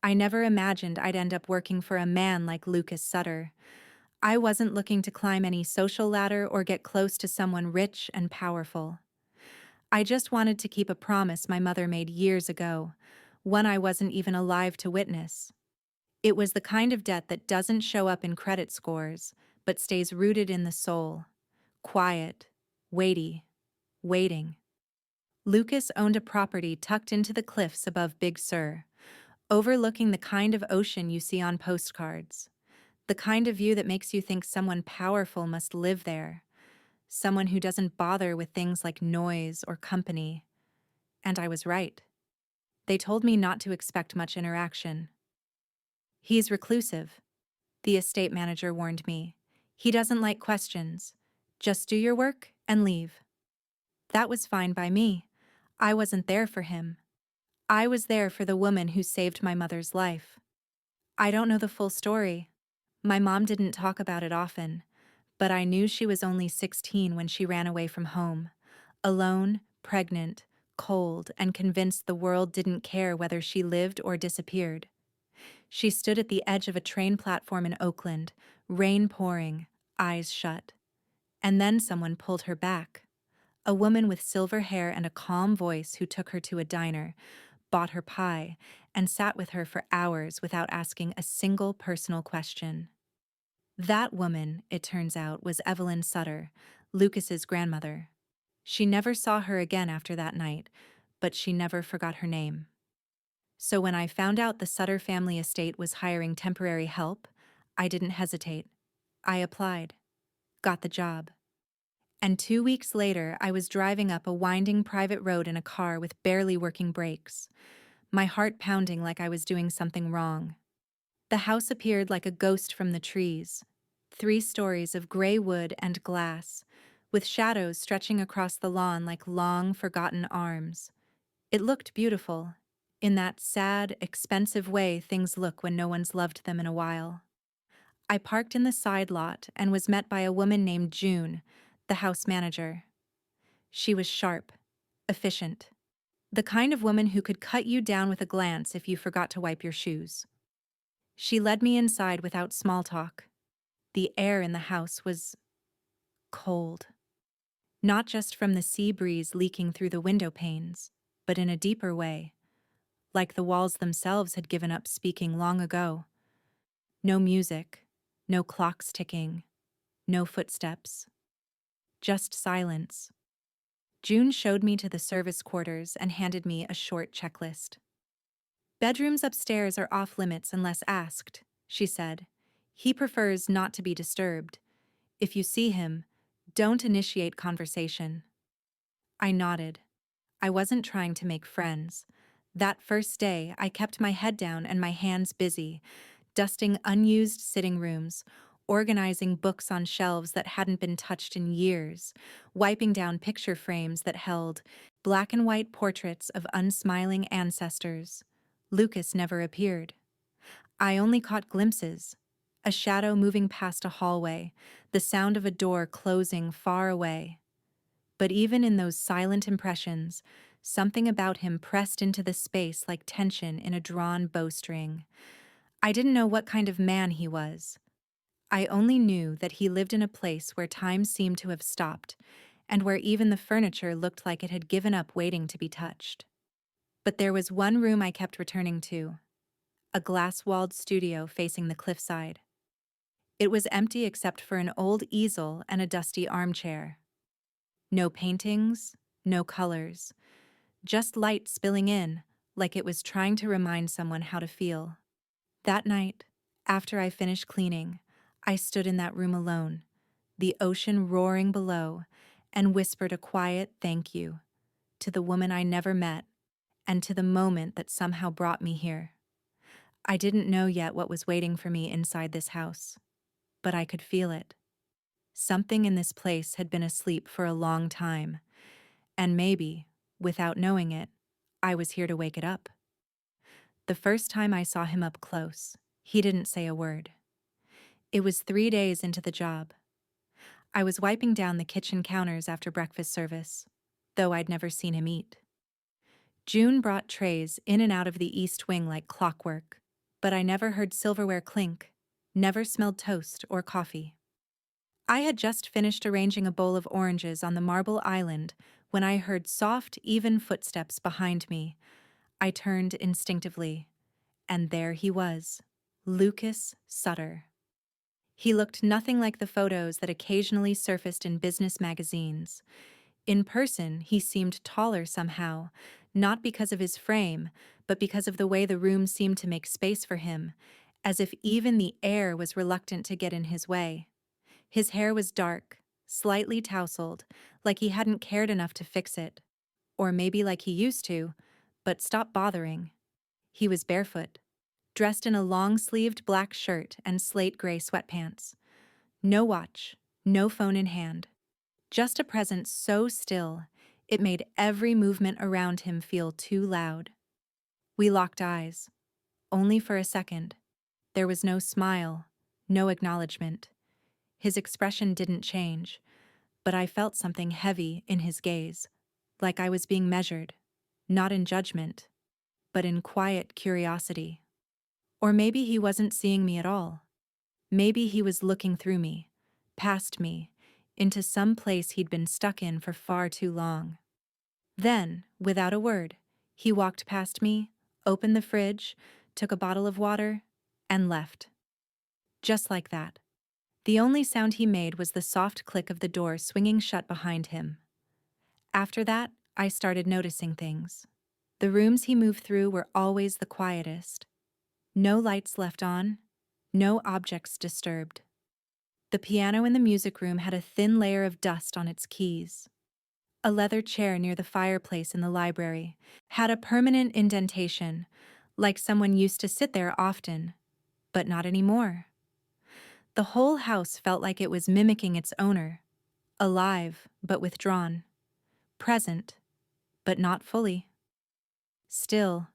I never imagined I'd end up working for a man like Lucas Sutter. I wasn't looking to climb any social ladder or get close to someone rich and powerful. I just wanted to keep a promise my mother made years ago, one I wasn't even alive to witness. It was the kind of debt that doesn't show up in credit scores, but stays rooted in the soul. Quiet, weighty, waiting. Lucas owned a property tucked into the cliffs above Big Sur, overlooking the kind of ocean you see on postcards. The kind of view that makes you think someone powerful must live there, someone who doesn't bother with things like noise or company. And I was right. They told me not to expect much interaction. He's reclusive, the estate manager warned me. He doesn't like questions. Just do your work and leave. That was fine by me. I wasn't there for him. I was there for the woman who saved my mother's life. I don't know the full story. My mom didn't talk about it often, but I knew she was only 16 when she ran away from home. Alone, pregnant, cold, and convinced the world didn't care whether she lived or disappeared. She stood at the edge of a train platform in Oakland, rain pouring, eyes shut. And then someone pulled her back. A woman with silver hair and a calm voice who took her to a diner, bought her pie, and sat with her for hours without asking a single personal question. That woman, it turns out, was Evelyn Sutter, Lucas's grandmother. She never saw her again after that night, but she never forgot her name. So when I found out the Sutter family estate was hiring temporary help, I didn't hesitate. I applied, got the job. And 2 weeks later, I was driving up a winding private road in a car with barely working brakes, my heart pounding like I was doing something wrong. The house appeared like a ghost from the trees, 3 stories of gray wood and glass, with shadows stretching across the lawn like long, forgotten arms. It looked beautiful, in that sad, expensive way things look when no one's loved them in a while. I parked in the side lot and was met by a woman named June, the house manager. She was sharp, efficient, the kind of woman who could cut you down with a glance if you forgot to wipe your shoes. She led me inside without small talk. The air in the house was cold, not just from the sea breeze leaking through the window panes, but in a deeper way, like the walls themselves had given up speaking long ago. No music, no clocks ticking, no footsteps, just silence. June showed me to the service quarters and handed me a short checklist. Bedrooms upstairs are off limits unless asked, she said. He prefers not to be disturbed. If you see him, don't initiate conversation. I nodded. I wasn't trying to make friends. That first day, I kept my head down and my hands busy, dusting unused sitting rooms, organizing books on shelves that hadn't been touched in years, wiping down picture frames that held black and white portraits of unsmiling ancestors. Lucas never appeared. I only caught glimpses. A shadow moving past a hallway, the sound of a door closing far away. But even in those silent impressions, something about him pressed into the space like tension in a drawn bowstring. I didn't know what kind of man he was. I only knew that he lived in a place where time seemed to have stopped, and where even the furniture looked like it had given up waiting to be touched. But there was one room I kept returning to, a glass-walled studio facing the cliffside. It was empty except for an old easel and a dusty armchair. No paintings, no colors, just light spilling in, like it was trying to remind someone how to feel. That night, after I finished cleaning, I stood in that room alone, the ocean roaring below, and whispered a quiet thank you to the woman I never met and to the moment that somehow brought me here. I didn't know yet what was waiting for me inside this house, but I could feel it. Something in this place had been asleep for a long time, and maybe, without knowing it, I was here to wake it up. The first time I saw him up close, he didn't say a word. It was 3 days into the job. I was wiping down the kitchen counters after breakfast service, though I'd never seen him eat. June brought trays in and out of the east wing like clockwork, but I never heard silverware clink, never smelled toast or coffee. I had just finished arranging a bowl of oranges on the marble island when I heard soft, even footsteps behind me. I turned instinctively, and there he was, Lucas Sutter. He looked nothing like the photos that occasionally surfaced in business magazines. In person, he seemed taller somehow, not because of his frame, but because of the way the room seemed to make space for him, as if even the air was reluctant to get in his way. His hair was dark, slightly tousled, like he hadn't cared enough to fix it. Or maybe like he used to, but stopped bothering. He was barefoot, dressed in a long-sleeved black shirt and slate-gray sweatpants. No watch, no phone in hand. Just a presence so still, it made every movement around him feel too loud. We locked eyes, only for a second. There was no smile, no acknowledgement. His expression didn't change, but I felt something heavy in his gaze, like I was being measured, not in judgment, but in quiet curiosity. Or maybe he wasn't seeing me at all. Maybe he was looking through me, past me, into some place he'd been stuck in for far too long. Then, without a word, he walked past me, opened the fridge, took a bottle of water, and left. Just like that. The only sound he made was the soft click of the door swinging shut behind him. After that, I started noticing things. The rooms he moved through were always the quietest. No lights left on, no objects disturbed. The piano in the music room had a thin layer of dust on its keys. A leather chair near the fireplace in the library had a permanent indentation, like someone used to sit there often, but not anymore. The whole house felt like it was mimicking its owner, alive but withdrawn, present but not fully. Still,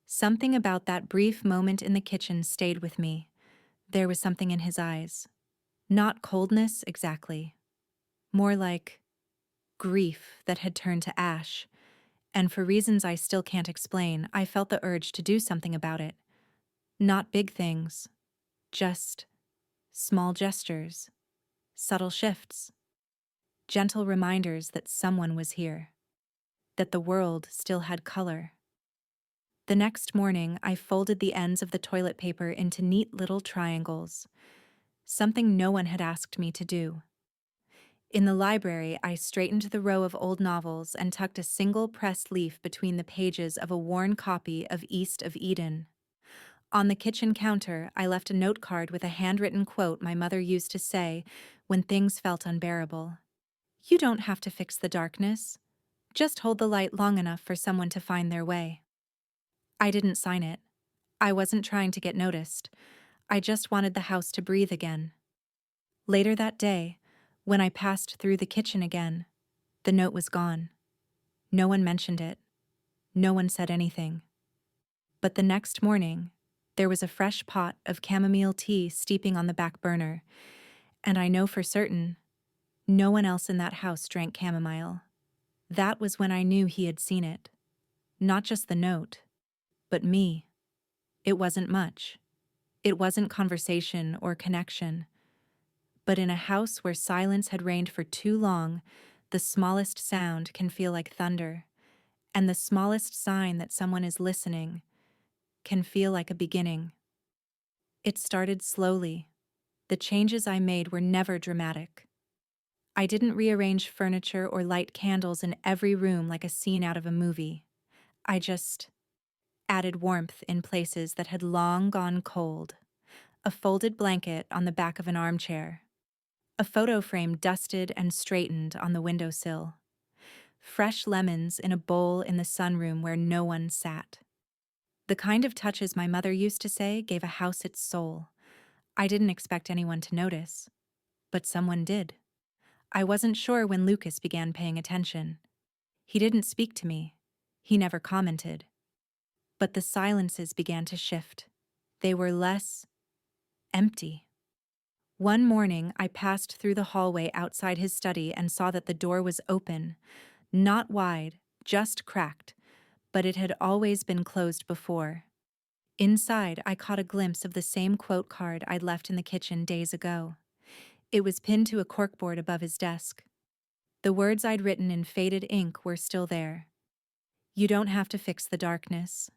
something about that brief moment in the kitchen stayed with me. There was something in his eyes. Not coldness exactly, more like grief that had turned to ash, and for reasons I still can't explain, I felt the urge to do something about it. Not big things, just small gestures, subtle shifts, gentle reminders that someone was here, that the world still had color. The next morning, I folded the ends of the toilet paper into neat little triangles, something no one had asked me to do. In the library, I straightened the row of old novels and tucked a single pressed leaf between the pages of a worn copy of East of Eden. On the kitchen counter, I left a note card with a handwritten quote my mother used to say when things felt unbearable. "You don't have to fix the darkness. Just hold the light long enough for someone to find their way." I didn't sign it. I wasn't trying to get noticed. I just wanted the house to breathe again. Later that day, when I passed through the kitchen again, the note was gone. No one mentioned it. No one said anything. But the next morning, there was a fresh pot of chamomile tea steeping on the back burner, and I know for certain no one else in that house drank chamomile. That was when I knew he had seen it. Not just the note, but me. It wasn't much. It wasn't conversation or connection. But in a house where silence had reigned for too long, the smallest sound can feel like thunder, and the smallest sign that someone is listening can feel like a beginning. It started slowly. The changes I made were never dramatic. I didn't rearrange furniture or light candles in every room like a scene out of a movie. I just added warmth in places that had long gone cold. A folded blanket on the back of an armchair. A photo frame dusted and straightened on the windowsill. Fresh lemons in a bowl in the sunroom where no one sat. The kind of touches my mother used to say gave a house its soul. I didn't expect anyone to notice, but someone did. I wasn't sure when Lucas began paying attention. He didn't speak to me. He never commented. But the silences began to shift. They were less empty. One morning, I passed through the hallway outside his study and saw that the door was open, not wide, just cracked, but it had always been closed before. Inside, I caught a glimpse of the same quote card I'd left in the kitchen days ago. It was pinned to a corkboard above his desk. The words I'd written in faded ink were still there. You don't have to fix the darkness.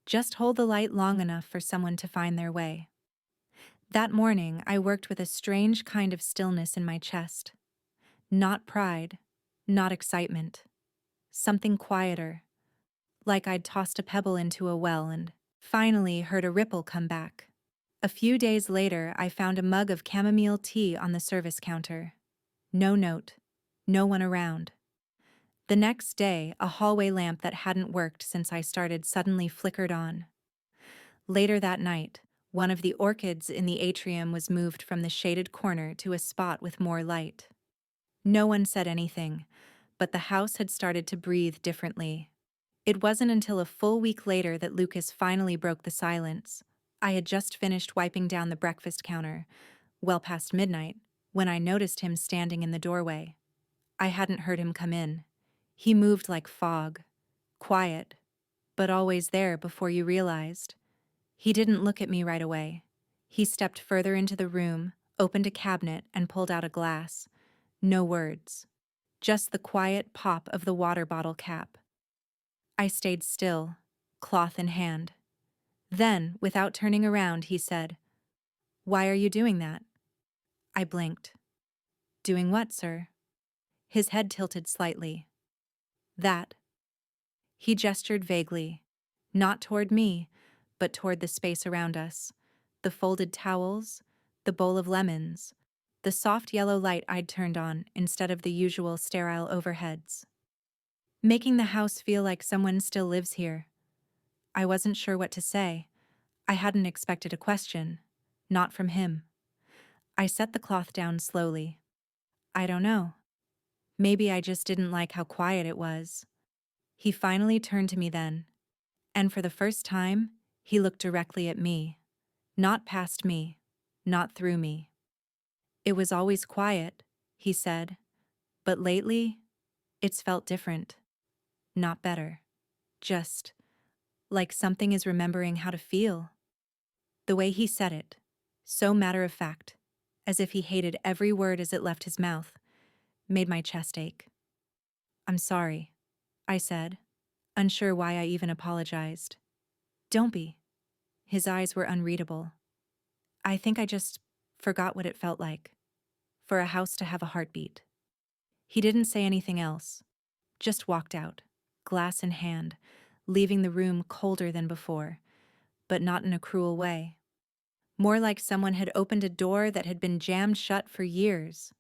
Just hold the light long enough for someone to find their way. That morning, I worked with a strange kind of stillness in my chest. Not pride, not excitement. Something quieter, like I'd tossed a pebble into a well and finally heard a ripple come back. A few days later, I found a mug of chamomile tea on the service counter. No note, no one around. The next day, a hallway lamp that hadn't worked since I started suddenly flickered on. Later that night, one of the orchids in the atrium was moved from the shaded corner to a spot with more light. No one said anything, but the house had started to breathe differently. It wasn't until a full week later that Lucas finally broke the silence. I had just finished wiping down the breakfast counter, well past midnight, when I noticed him standing in the doorway. I hadn't heard him come in. He moved like fog, quiet, but always there before you realized. He didn't look at me right away. He stepped further into the room, opened a cabinet, and pulled out a glass. No words. Just the quiet pop of the water bottle cap. I stayed still, cloth in hand. Then, without turning around, he said, "Why are you doing that?" I blinked. "Doing what, sir?" His head tilted slightly. "That." He gestured vaguely, not toward me, but toward the space around us. The folded towels, the bowl of lemons, the soft yellow light I'd turned on instead of the usual sterile overheads. Making the house feel like someone still lives here. I wasn't sure what to say. I hadn't expected a question, not from him. I set the cloth down slowly. I don't know. Maybe I just didn't like how quiet it was. He finally turned to me then, and for the first time, he looked directly at me. Not past me, not through me. "It was always quiet," he said, "but lately, it's felt different. Not better. Just like something is remembering how to feel." The way he said it, so matter of fact, as if he hated every word as it left his mouth, made my chest ache. "I'm sorry," I said, unsure why I even apologized. "Don't be." His eyes were unreadable. "I think I just forgot what it felt like, for a house to have a heartbeat." He didn't say anything else, just walked out, glass in hand, leaving the room colder than before, but not in a cruel way. More like someone had opened a door that had been jammed shut for years.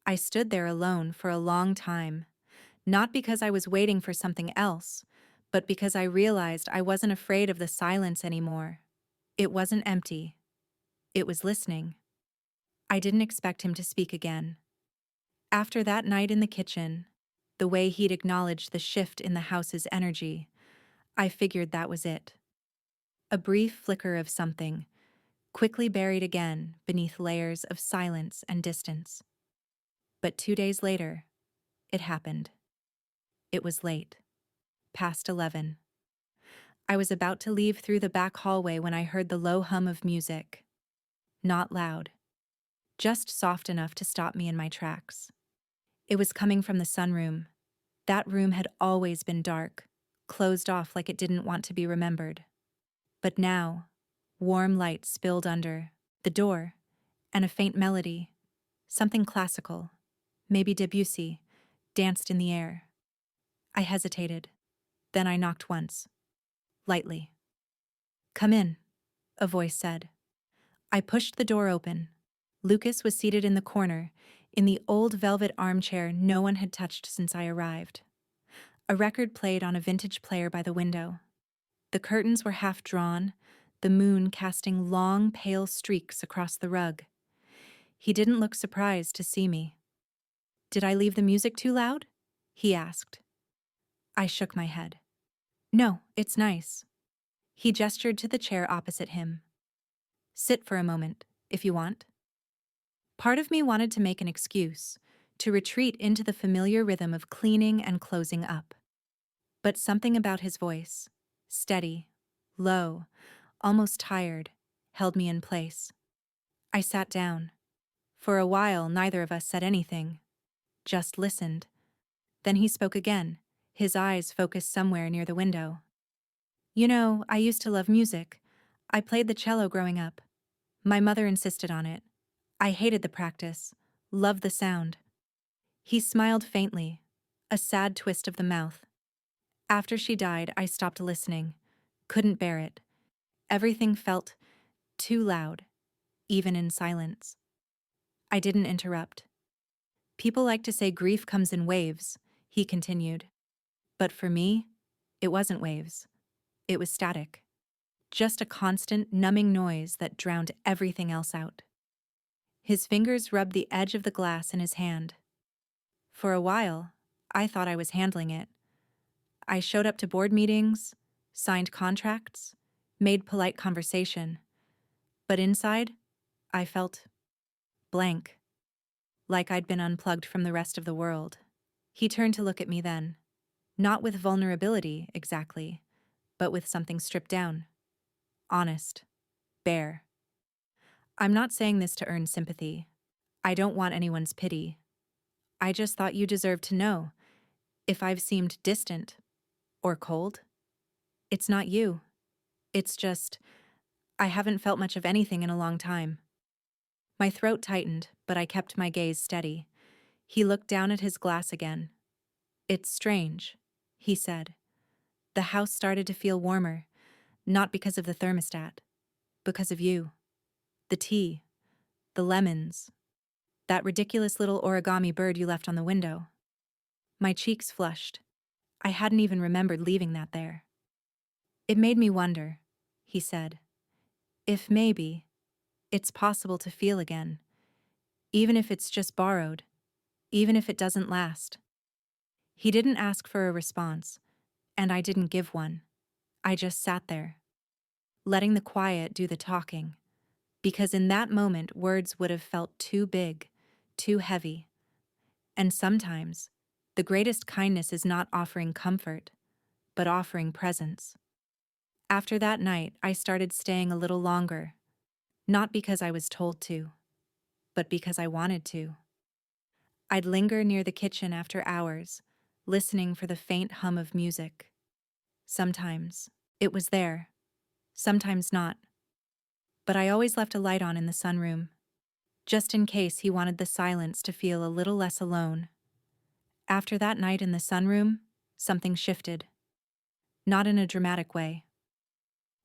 I stood there alone for a long time, not because I was waiting for something else, but because I realized I wasn't afraid of the silence anymore. It wasn't empty. It was listening. I didn't expect him to speak again. After that night in the kitchen, the way he'd acknowledged the shift in the house's energy, I figured that was it. A brief flicker of something, quickly buried again beneath layers of silence and distance. But 2 days later, it happened. It was late, past 11. I was about to leave through the back hallway when I heard the low hum of music. Not loud, just soft enough to stop me in my tracks. It was coming from the sunroom. That room had always been dark, closed off like it didn't want to be remembered. But now, warm light spilled under the door, and a faint melody, something classical, maybe Debussy, danced in the air. I hesitated. Then I knocked once, lightly. "Come in," a voice said. I pushed the door open. Lucas was seated in the corner, in the old velvet armchair no one had touched since I arrived. A record played on a vintage player by the window. The curtains were half drawn, the moon casting long, pale streaks across the rug. He didn't look surprised to see me. "Did I leave the music too loud?" he asked. I shook my head. "No, it's nice." He gestured to the chair opposite him. "Sit for a moment, if you want." Part of me wanted to make an excuse, to retreat into the familiar rhythm of cleaning and closing up. But something about his voice, steady, low, almost tired, held me in place. I sat down. For a while, neither of us said anything, just listened. Then he spoke again, his eyes focused somewhere near the window. You know, I used to love music. I played the cello growing up. My mother insisted on it. I hated the practice, loved the sound. He smiled faintly, a sad twist of the mouth. After she died, I stopped listening. Couldn't bear it. Everything felt too loud, even in silence. I didn't interrupt. People like to say grief comes in waves, he continued. But for me, it wasn't waves. It was static. Just a constant, numbing noise that drowned everything else out. His fingers rubbed the edge of the glass in his hand. For a while, I thought I was handling it. I showed up to board meetings, signed contracts, made polite conversation. But inside, I felt blank, like I'd been unplugged from the rest of the world. He turned to look at me then, not with vulnerability, exactly, but with something stripped down. Honest. Bare. I'm not saying this to earn sympathy. I don't want anyone's pity. I just thought you deserved to know. If I've seemed distant or cold, it's not you. It's just, I haven't felt much of anything in a long time. My throat tightened, but I kept my gaze steady. He looked down at his glass again. It's strange, he said. The house started to feel warmer, not because of the thermostat, because of you. The tea, the lemons, that ridiculous little origami bird you left on the window. My cheeks flushed. I hadn't even remembered leaving that there. It made me wonder, he said, if maybe it's possible to feel again, even if it's just borrowed, even if it doesn't last. He didn't ask for a response, and I didn't give one. I just sat there, letting the quiet do the talking, because in that moment words would have felt too big, too heavy. And sometimes, the greatest kindness is not offering comfort, but offering presence. After that night, I started staying a little longer, not because I was told to, but because I wanted to. I'd linger near the kitchen after hours, listening for the faint hum of music. Sometimes it was there, sometimes not. But I always left a light on in the sunroom, just in case he wanted the silence to feel a little less alone. After that night in the sunroom, something shifted. Not in a dramatic way.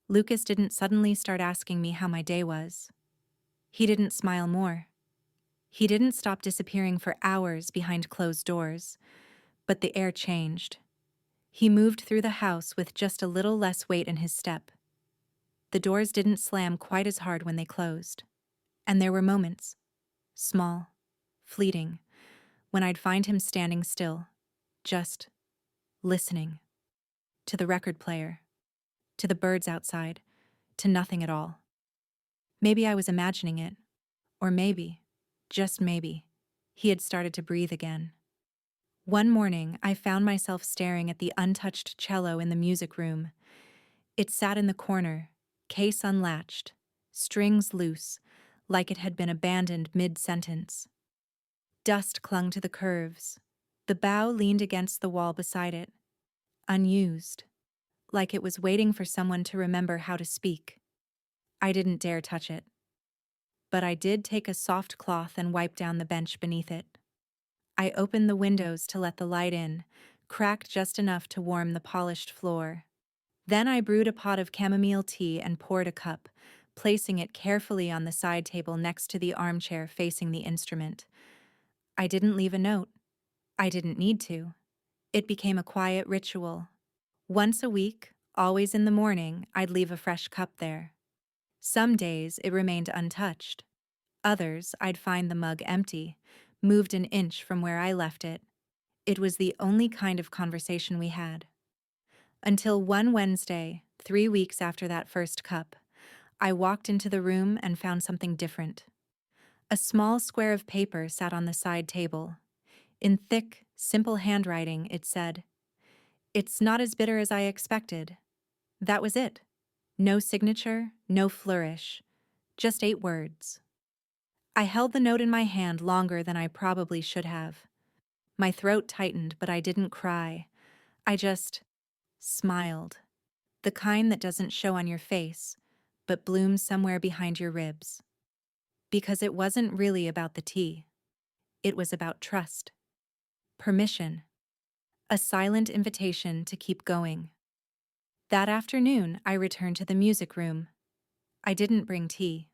Lucas didn't suddenly start asking me how my day was. He didn't smile more. He didn't stop disappearing for hours behind closed doors, but the air changed. He moved through the house with just a little less weight in his step. The doors didn't slam quite as hard when they closed. And there were moments, small, fleeting, when I'd find him standing still, just listening. To the record player, to the birds outside, to nothing at all. Maybe I was imagining it, or maybe, just maybe, he had started to breathe again. One morning, I found myself staring at the untouched cello in the music room. It sat in the corner, case unlatched, strings loose, like it had been abandoned mid-sentence. Dust clung to the curves. The bow leaned against the wall beside it, unused, like it was waiting for someone to remember how to speak. I didn't dare touch it. But I did take a soft cloth and wipe down the bench beneath it. I opened the windows to let the light in, cracked just enough to warm the polished floor. Then I brewed a pot of chamomile tea and poured a cup, placing it carefully on the side table next to the armchair facing the instrument. I didn't leave a note. I didn't need to. It became a quiet ritual. Once a week, always in the morning, I'd leave a fresh cup there. Some days it remained untouched. Others, I'd find the mug empty, moved an inch from where I left it. It was the only kind of conversation we had. Until one Wednesday, 3 weeks after that first cup, I walked into the room and found something different. A small square of paper sat on the side table. In thick, simple handwriting, it said, "It's not as bitter as I expected." That was it. No signature, no flourish, just 8 words. I held the note in my hand longer than I probably should have. My throat tightened, but I didn't cry. I just smiled. The kind that doesn't show on your face, but blooms somewhere behind your ribs. Because it wasn't really about the tea. It was about trust. Permission. A silent invitation to keep going. That afternoon, I returned to the music room. I didn't bring tea.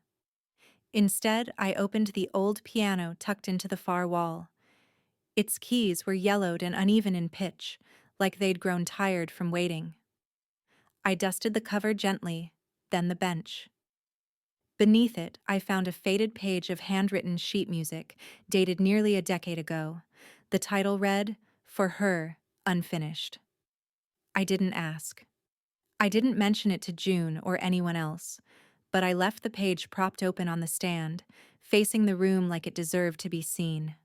Instead, I opened the old piano tucked into the far wall. Its keys were yellowed and uneven in pitch, like they'd grown tired from waiting. I dusted the cover gently, then the bench. Beneath it, I found a faded page of handwritten sheet music, dated nearly a decade ago. The title read, "For Her, Unfinished." I didn't ask. I didn't mention it to June or anyone else, but I left the page propped open on the stand, facing the room like it deserved to be seen.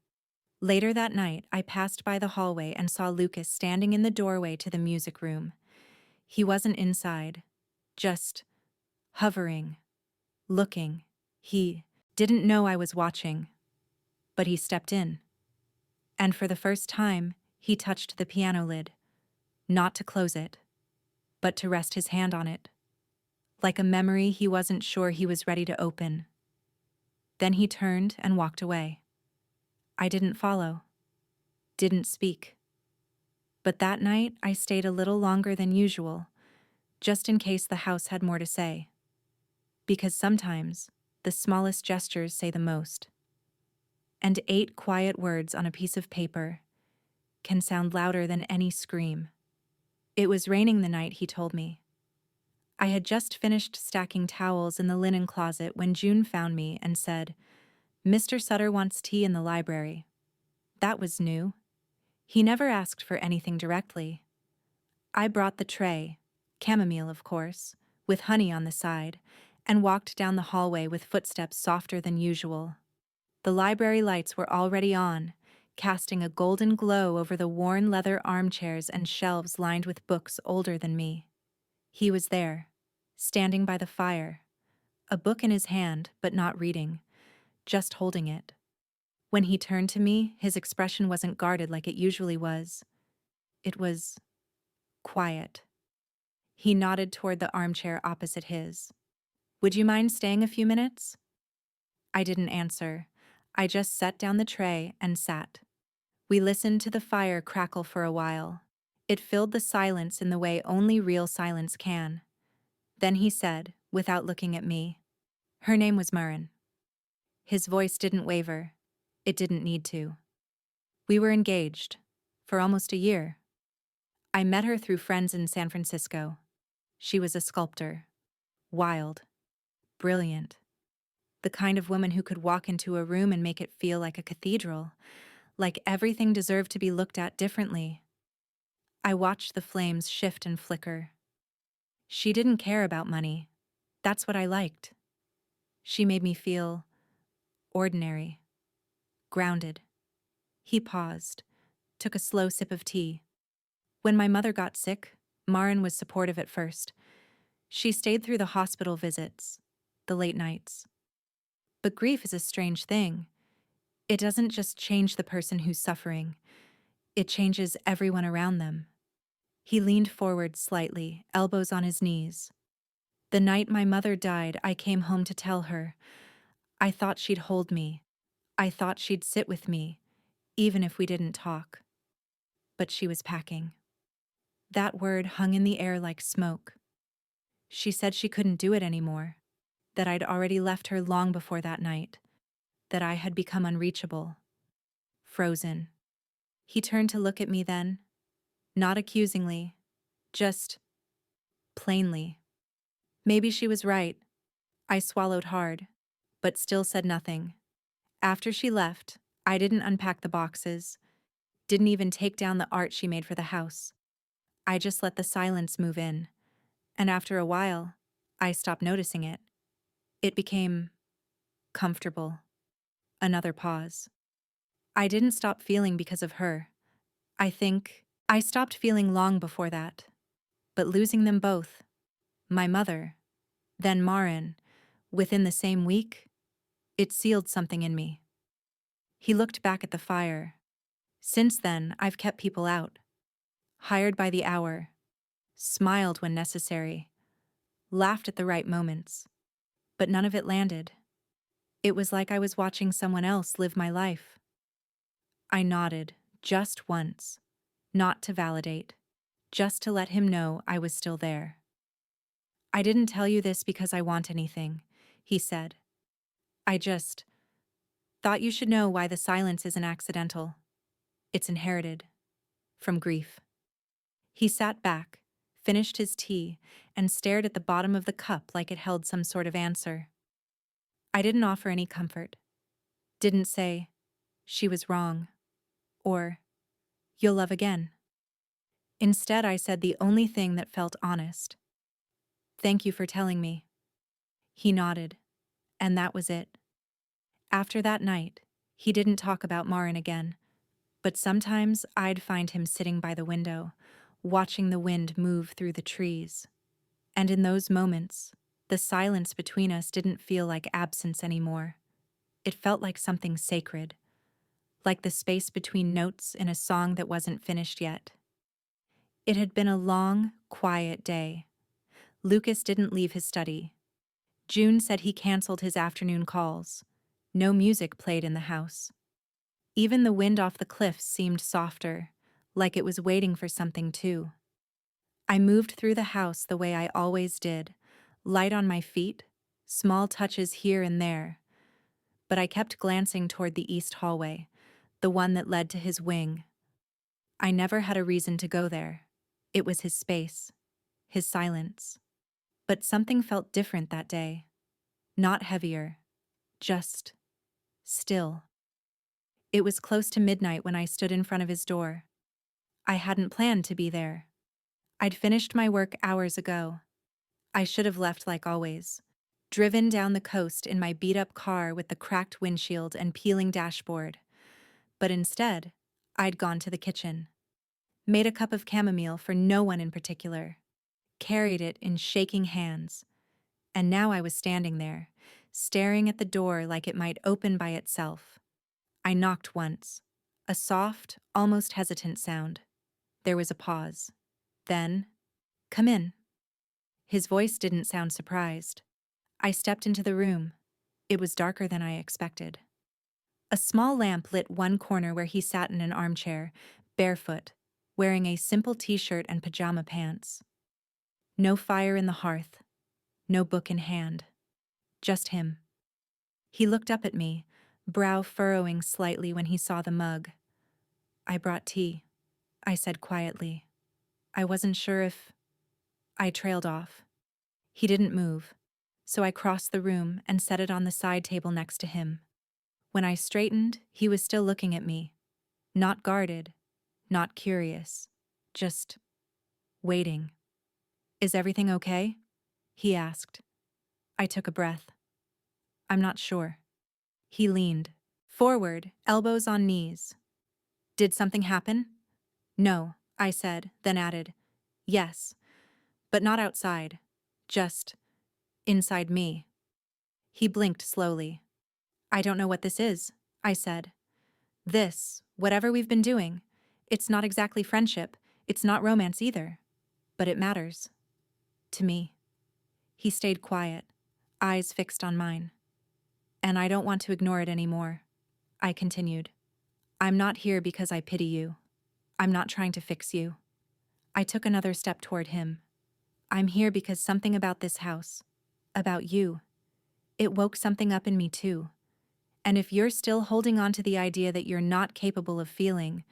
Later that night, I passed by the hallway and saw Lucas standing in the doorway to the music room. He wasn't inside, just hovering, looking. He didn't know I was watching, but he stepped in. And for the first time, he touched the piano lid, not to close it, but to rest his hand on it, like a memory he wasn't sure he was ready to open. Then he turned and walked away. I didn't follow, didn't speak. But that night, I stayed a little longer than usual, just in case the house had more to say. Because sometimes, the smallest gestures say the most. And 8 quiet words on a piece of paper can sound louder than any scream. It was raining the night he told me. I had just finished stacking towels in the linen closet when June found me and said, "Mr. Sutter wants tea in the library." That was new. He never asked for anything directly. I brought the tray, chamomile of course, with honey on the side, and walked down the hallway with footsteps softer than usual. The library lights were already on, casting a golden glow over the worn leather armchairs and shelves lined with books older than me. He was there, standing by the fire, a book in his hand, but not reading, just holding it. When he turned to me, his expression wasn't guarded like it usually was. It was quiet. He nodded toward the armchair opposite his. "Would you mind staying a few minutes?" I didn't answer. I just set down the tray and sat. We listened to the fire crackle for a while. It filled the silence in the way only real silence can. Then he said, without looking at me, "Her name was Murren." His voice didn't waver. It didn't need to. We were engaged. For almost a year. I met her through friends in San Francisco. She was a sculptor. Wild. Brilliant. The kind of woman who could walk into a room and make it feel like a cathedral, like everything deserved to be looked at differently. I watched the flames shift and flicker. She didn't care about money. That's what I liked. She made me feel ordinary, grounded. He paused, took a slow sip of tea. When my mother got sick, Maren was supportive at first. She stayed through the hospital visits, the late nights. But grief is a strange thing. It doesn't just change the person who's suffering. It changes everyone around them. He leaned forward slightly, elbows on his knees. The night my mother died, I came home to tell her. I thought she'd hold me. I thought she'd sit with me, even if we didn't talk. But she was packing. That word hung in the air like smoke. She said she couldn't do it anymore, that I'd already left her long before that night, that I had become unreachable, frozen. He turned to look at me then, not accusingly, just plainly. Maybe she was right. I swallowed hard, but still said nothing. After she left, I didn't unpack the boxes, didn't even take down the art she made for the house. I just let the silence move in, and after a while, I stopped noticing it. It became comfortable. Another pause. I didn't stop feeling because of her. I think I stopped feeling long before that. But losing them both, my mother, Then Marin, within the same week, it sealed something in me. He looked back at the fire. Since then, I've kept people out, hired by the hour, smiled when necessary, laughed at the right moments, but none of it landed. It was like I was watching someone else live my life. I nodded, just once, not to validate, just to let him know I was still there. I didn't tell you this because I want anything, he said. I just thought you should know why the silence isn't accidental. It's inherited. From grief. He sat back, finished his tea, and stared at the bottom of the cup like it held some sort of answer. I didn't offer any comfort. Didn't say, she was wrong, or, you'll love again. Instead, I said the only thing that felt honest. Thank you for telling me. He nodded, and that was it. After that night, he didn't talk about Marin again, but sometimes I'd find him sitting by the window, watching the wind move through the trees. And in those moments, the silence between us didn't feel like absence anymore. It felt like something sacred, like the space between notes in a song that wasn't finished yet. It had been a long, quiet day. Lucas didn't leave his study. June said he canceled his afternoon calls. No music played in the house. Even the wind off the cliffs seemed softer, like it was waiting for something too. I moved through the house the way I always did, light on my feet, small touches here and there. But I kept glancing toward the east hallway, the one that led to his wing. I never had a reason to go there. It was his space, his silence. But something felt different that day. Not heavier, just still. It was close to midnight when I stood in front of his door. I hadn't planned to be there. I'd finished my work hours ago. I should have left like always. Driven down the coast in my beat-up car with the cracked windshield and peeling dashboard. But instead, I'd gone to the kitchen. Made a cup of chamomile for no one in particular. Carried it in shaking hands. And now I was standing there, staring at the door like it might open by itself. I knocked once. A soft, almost hesitant sound. There was a pause. Then, come in. His voice didn't sound surprised. I stepped into the room. It was darker than I expected. A small lamp lit one corner where he sat in an armchair, barefoot, wearing a simple t-shirt and pajama pants. No fire in the hearth. No book in hand. Just him. He looked up at me, brow furrowing slightly when he saw the mug. I brought tea, I said quietly. I wasn't sure if... I trailed off. He didn't move, so I crossed the room and set it on the side table next to him. When I straightened, he was still looking at me. Not guarded, not curious, just waiting. Is everything okay? He asked. I took a breath. I'm not sure. He leaned forward, elbows on knees. Did something happen? No, I said, then added, yes, but not outside, just inside me. He blinked slowly. I don't know what this is, I said. This, whatever we've been doing, it's not exactly friendship, it's not romance either, but it matters. To me. He stayed quiet, eyes fixed on mine. And I don't want to ignore it anymore, I continued. I'm not here because I pity you. I'm not trying to fix you. I took another step toward him. I'm here because something about this house, about you, it woke something up in me too. And if you're still holding on to the idea that you're not capable of feeling,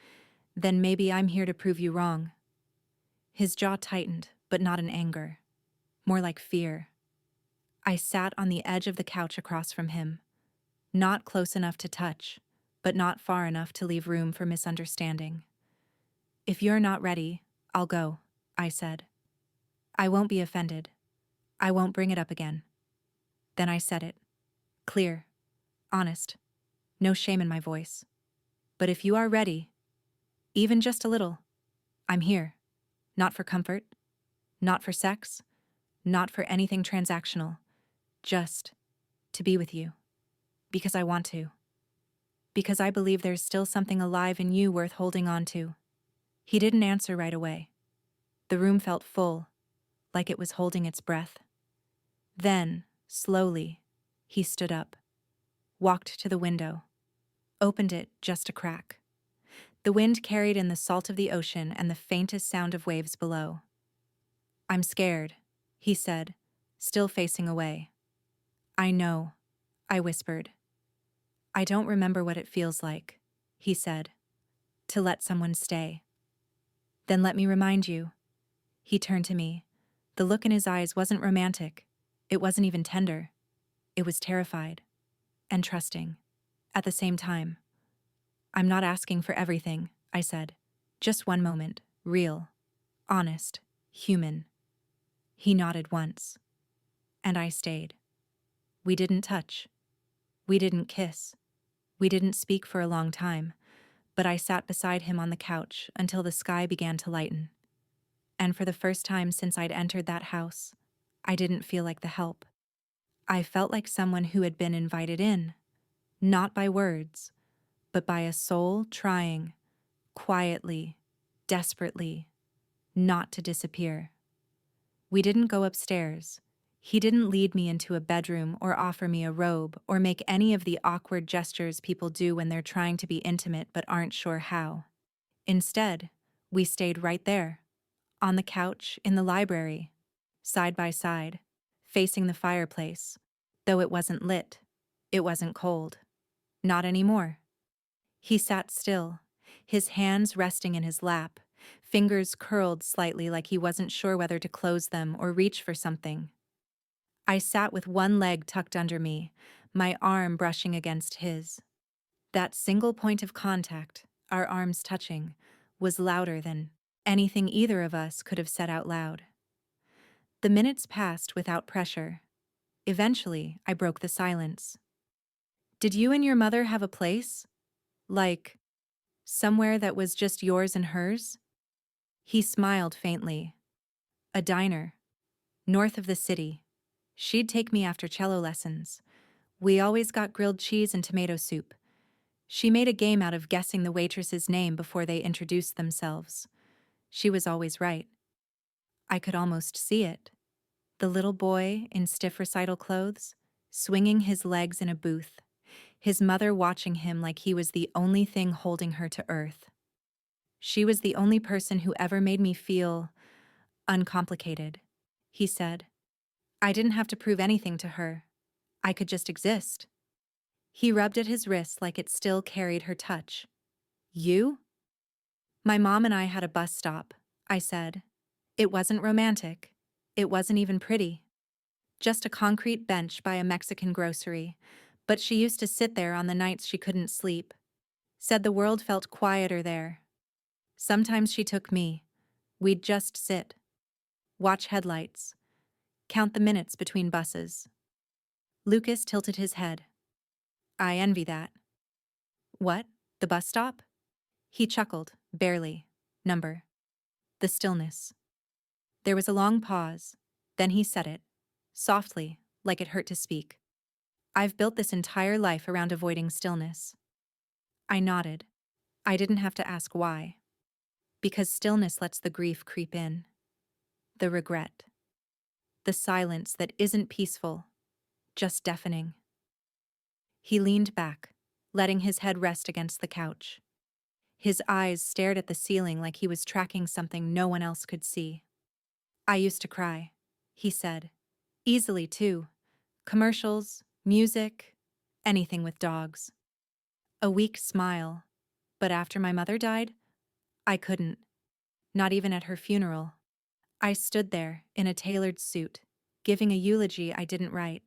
then maybe I'm here to prove you wrong. His jaw tightened, but not in anger. More like fear. I sat on the edge of the couch across from him. Not close enough to touch, but not far enough to leave room for misunderstanding. If you're not ready, I'll go, I said. I won't be offended. I won't bring it up again. Then I said it. Clear. Honest. No shame in my voice. But if you are ready, even just a little, I'm here. Not for comfort. Not for sex. not for anything transactional, just to be with you. Because I want to. Because I believe there's still something alive in you worth holding on to. He didn't answer right away. The room felt full, like it was holding its breath. Then, slowly, he stood up, walked to the window, opened it just a crack. The wind carried in the salt of the ocean and the faintest sound of waves below. "I'm scared," he said, still facing away. "I know," I whispered. "I don't remember what it feels like," he said, "to let someone stay." "Then let me remind you." He turned to me. The look in his eyes wasn't romantic. It wasn't even tender. It was terrified and trusting at the same time. "I'm not asking for everything," I said. "Just one moment, real, honest, human." He nodded once, and I stayed. We didn't touch. We didn't kiss. We didn't speak for a long time, but I sat beside him on the couch until the sky began to lighten. And for the first time since I'd entered that house, I didn't feel like the help. I felt like someone who had been invited in, not by words, but by a soul trying, quietly, desperately, not to disappear. We didn't go upstairs. He didn't lead me into a bedroom or offer me a robe or make any of the awkward gestures people do when they're trying to be intimate but aren't sure how. Instead, we stayed right there, on the couch in the library, side by side, facing the fireplace. Though it wasn't lit, it wasn't cold. Not anymore. He sat still, his hands resting in his lap, fingers curled slightly like he wasn't sure whether to close them or reach for something. I sat with one leg tucked under me, my arm brushing against his. That single point of contact, our arms touching, was louder than anything either of us could have said out loud. The minutes passed without pressure. Eventually, I broke the silence. "Did you and your mother have a place? Like, somewhere that was just yours and hers?" He smiled faintly. "A diner. North of the city. She'd take me after cello lessons. We always got grilled cheese and tomato soup. She made a game out of guessing the waitress's name before they introduced themselves. She was always right. I could almost see it. The little boy in stiff recital clothes, swinging his legs in a booth, his mother watching him like he was the only thing holding her to earth. She was the only person who ever made me feel uncomplicated," he said. "I didn't have to prove anything to her. I could just exist." He rubbed at his wrist like it still carried her touch. "You?" "My mom and I had a bus stop," I said. "It wasn't romantic. It wasn't even pretty. Just a concrete bench by a Mexican grocery, but she used to sit there on the nights she couldn't sleep. Said the world felt quieter there. Sometimes she took me. We'd just sit, watch headlights, count the minutes between buses." Lucas tilted his head. "I envy that." "What? The bus stop?" He chuckled, barely. "Number." "The stillness." There was a long pause. Then he said it, softly, like it hurt to speak. "I've built this entire life around avoiding stillness." I nodded. I didn't have to ask why. Because stillness lets the grief creep in. The regret. The silence that isn't peaceful, just deafening. He leaned back, letting his head rest against the couch. His eyes stared at the ceiling like he was tracking something no one else could see. "I used to cry," he said. "Easily, too. Commercials, music, anything with dogs." A weak smile. "But after my mother died, I couldn't. Not even at her funeral. I stood there, in a tailored suit, giving a eulogy I didn't write,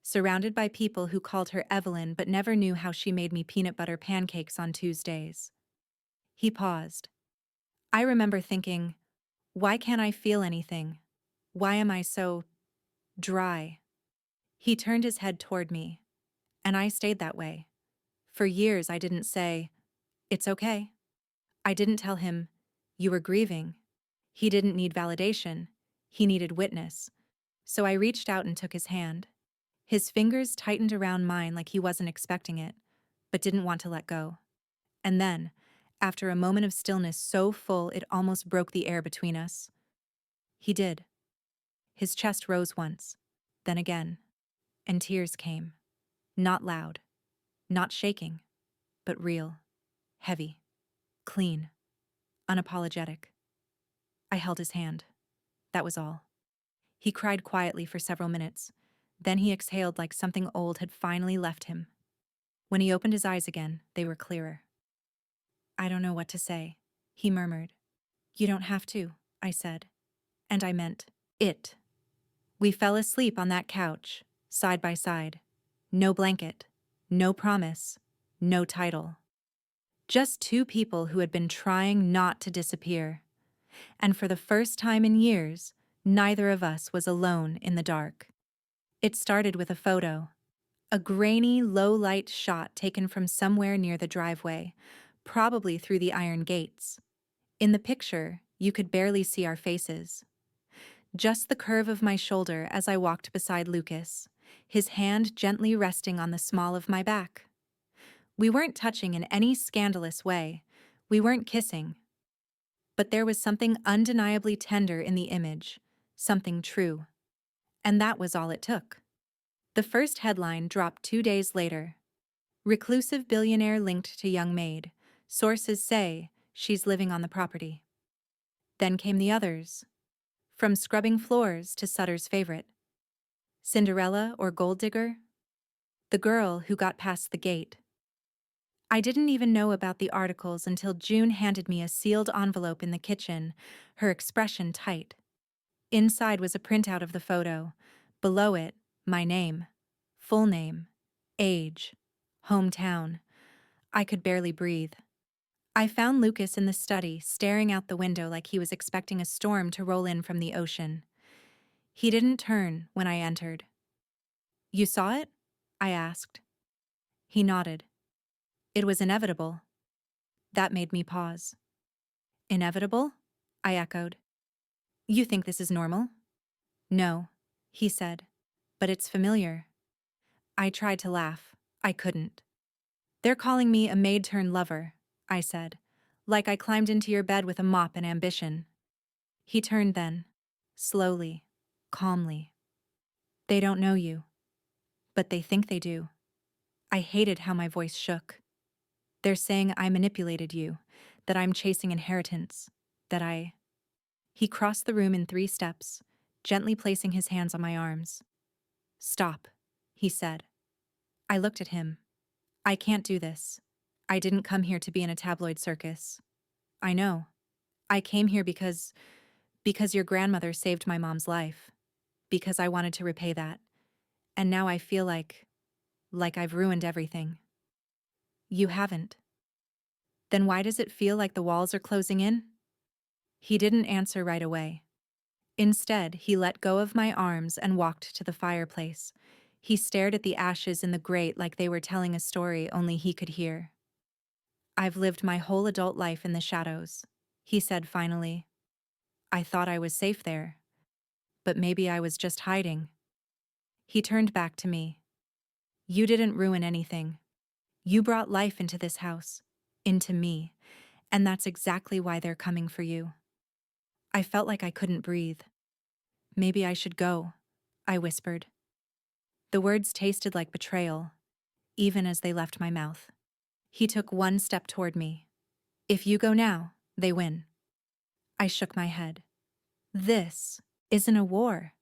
surrounded by people who called her Evelyn but never knew how she made me peanut butter pancakes on Tuesdays." He paused. I remember thinking, why can't I feel anything? Why am I so dry? He turned his head toward me, and I stayed that way. For years I didn't say, "It's okay." I didn't tell him, "You were grieving." He didn't need validation. He needed witness. so I reached out and took his hand. His fingers tightened around mine like he wasn't expecting it, but didn't want to let go. And then, after a moment of stillness so full it almost broke the air between us, he did. His chest rose once, then again, and tears came. Not loud, not shaking, but real, heavy, clean, unapologetic. I held his hand. That was all. He cried quietly for several minutes. Then he exhaled like something old had finally left him. When he opened his eyes again, they were clearer. I don't know what to say, he murmured. You don't have to, I said. And I meant it. We fell asleep on that couch, side by side. No blanket, no promise, no title. Just two people who had been trying not to disappear. And for the first time in years, neither of us was alone in the dark. It started with a photo. A grainy, low-light shot taken from somewhere near the driveway, probably through the iron gates. In the picture, you could barely see our faces. Just the curve of my shoulder as I walked beside Lucas, his hand gently resting on the small of my back. We weren't touching in any scandalous way. We weren't kissing. But there was something undeniably tender in the image, something true. And that was all it took. The first headline dropped 2 days later. Reclusive billionaire linked to young maid. Sources say she's living on the property. Then came the others. From scrubbing floors to Sutter's favorite. Cinderella or gold digger? The girl who got past the gate. I didn't even know about the articles until June handed me a sealed envelope in the kitchen, her expression tight. Inside was a printout of the photo. Below it, my name. Full name. Age. Hometown. I could barely breathe. I found Lucas in the study, staring out the window like he was expecting a storm to roll in from the ocean. He didn't turn when I entered. You saw it? I asked. He nodded. It was inevitable. That made me pause. Inevitable? I echoed. You think this is normal? No, he said. But it's familiar. I tried to laugh. I couldn't. They're calling me a maid-turned-lover, I said, like I climbed into your bed with a mop and ambition. He turned then, slowly, calmly. They don't know you, but they think they do. I hated how my voice shook. They're saying I manipulated you, that I'm chasing inheritance, that I... He crossed the room in 3 steps, gently placing his hands on my arms. Stop, he said. I looked at him. I can't do this. I didn't come here to be in a tabloid circus. I know. I came here because your grandmother saved my mom's life. Because I wanted to repay that. And now I feel like I've ruined everything. You haven't. Then why does it feel like the walls are closing in? He didn't answer right away. Instead, he let go of my arms and walked to the fireplace. He stared at the ashes in the grate like they were telling a story only he could hear. I've lived my whole adult life in the shadows, he said finally. I thought I was safe there. But maybe I was just hiding. He turned back to me. You didn't ruin anything. You brought life into this house, into me, and that's exactly why they're coming for you. I felt like I couldn't breathe. Maybe I should go, I whispered. The words tasted like betrayal, even as they left my mouth. He took 1 step toward me. If you go now, they win. I shook my head. This isn't a war.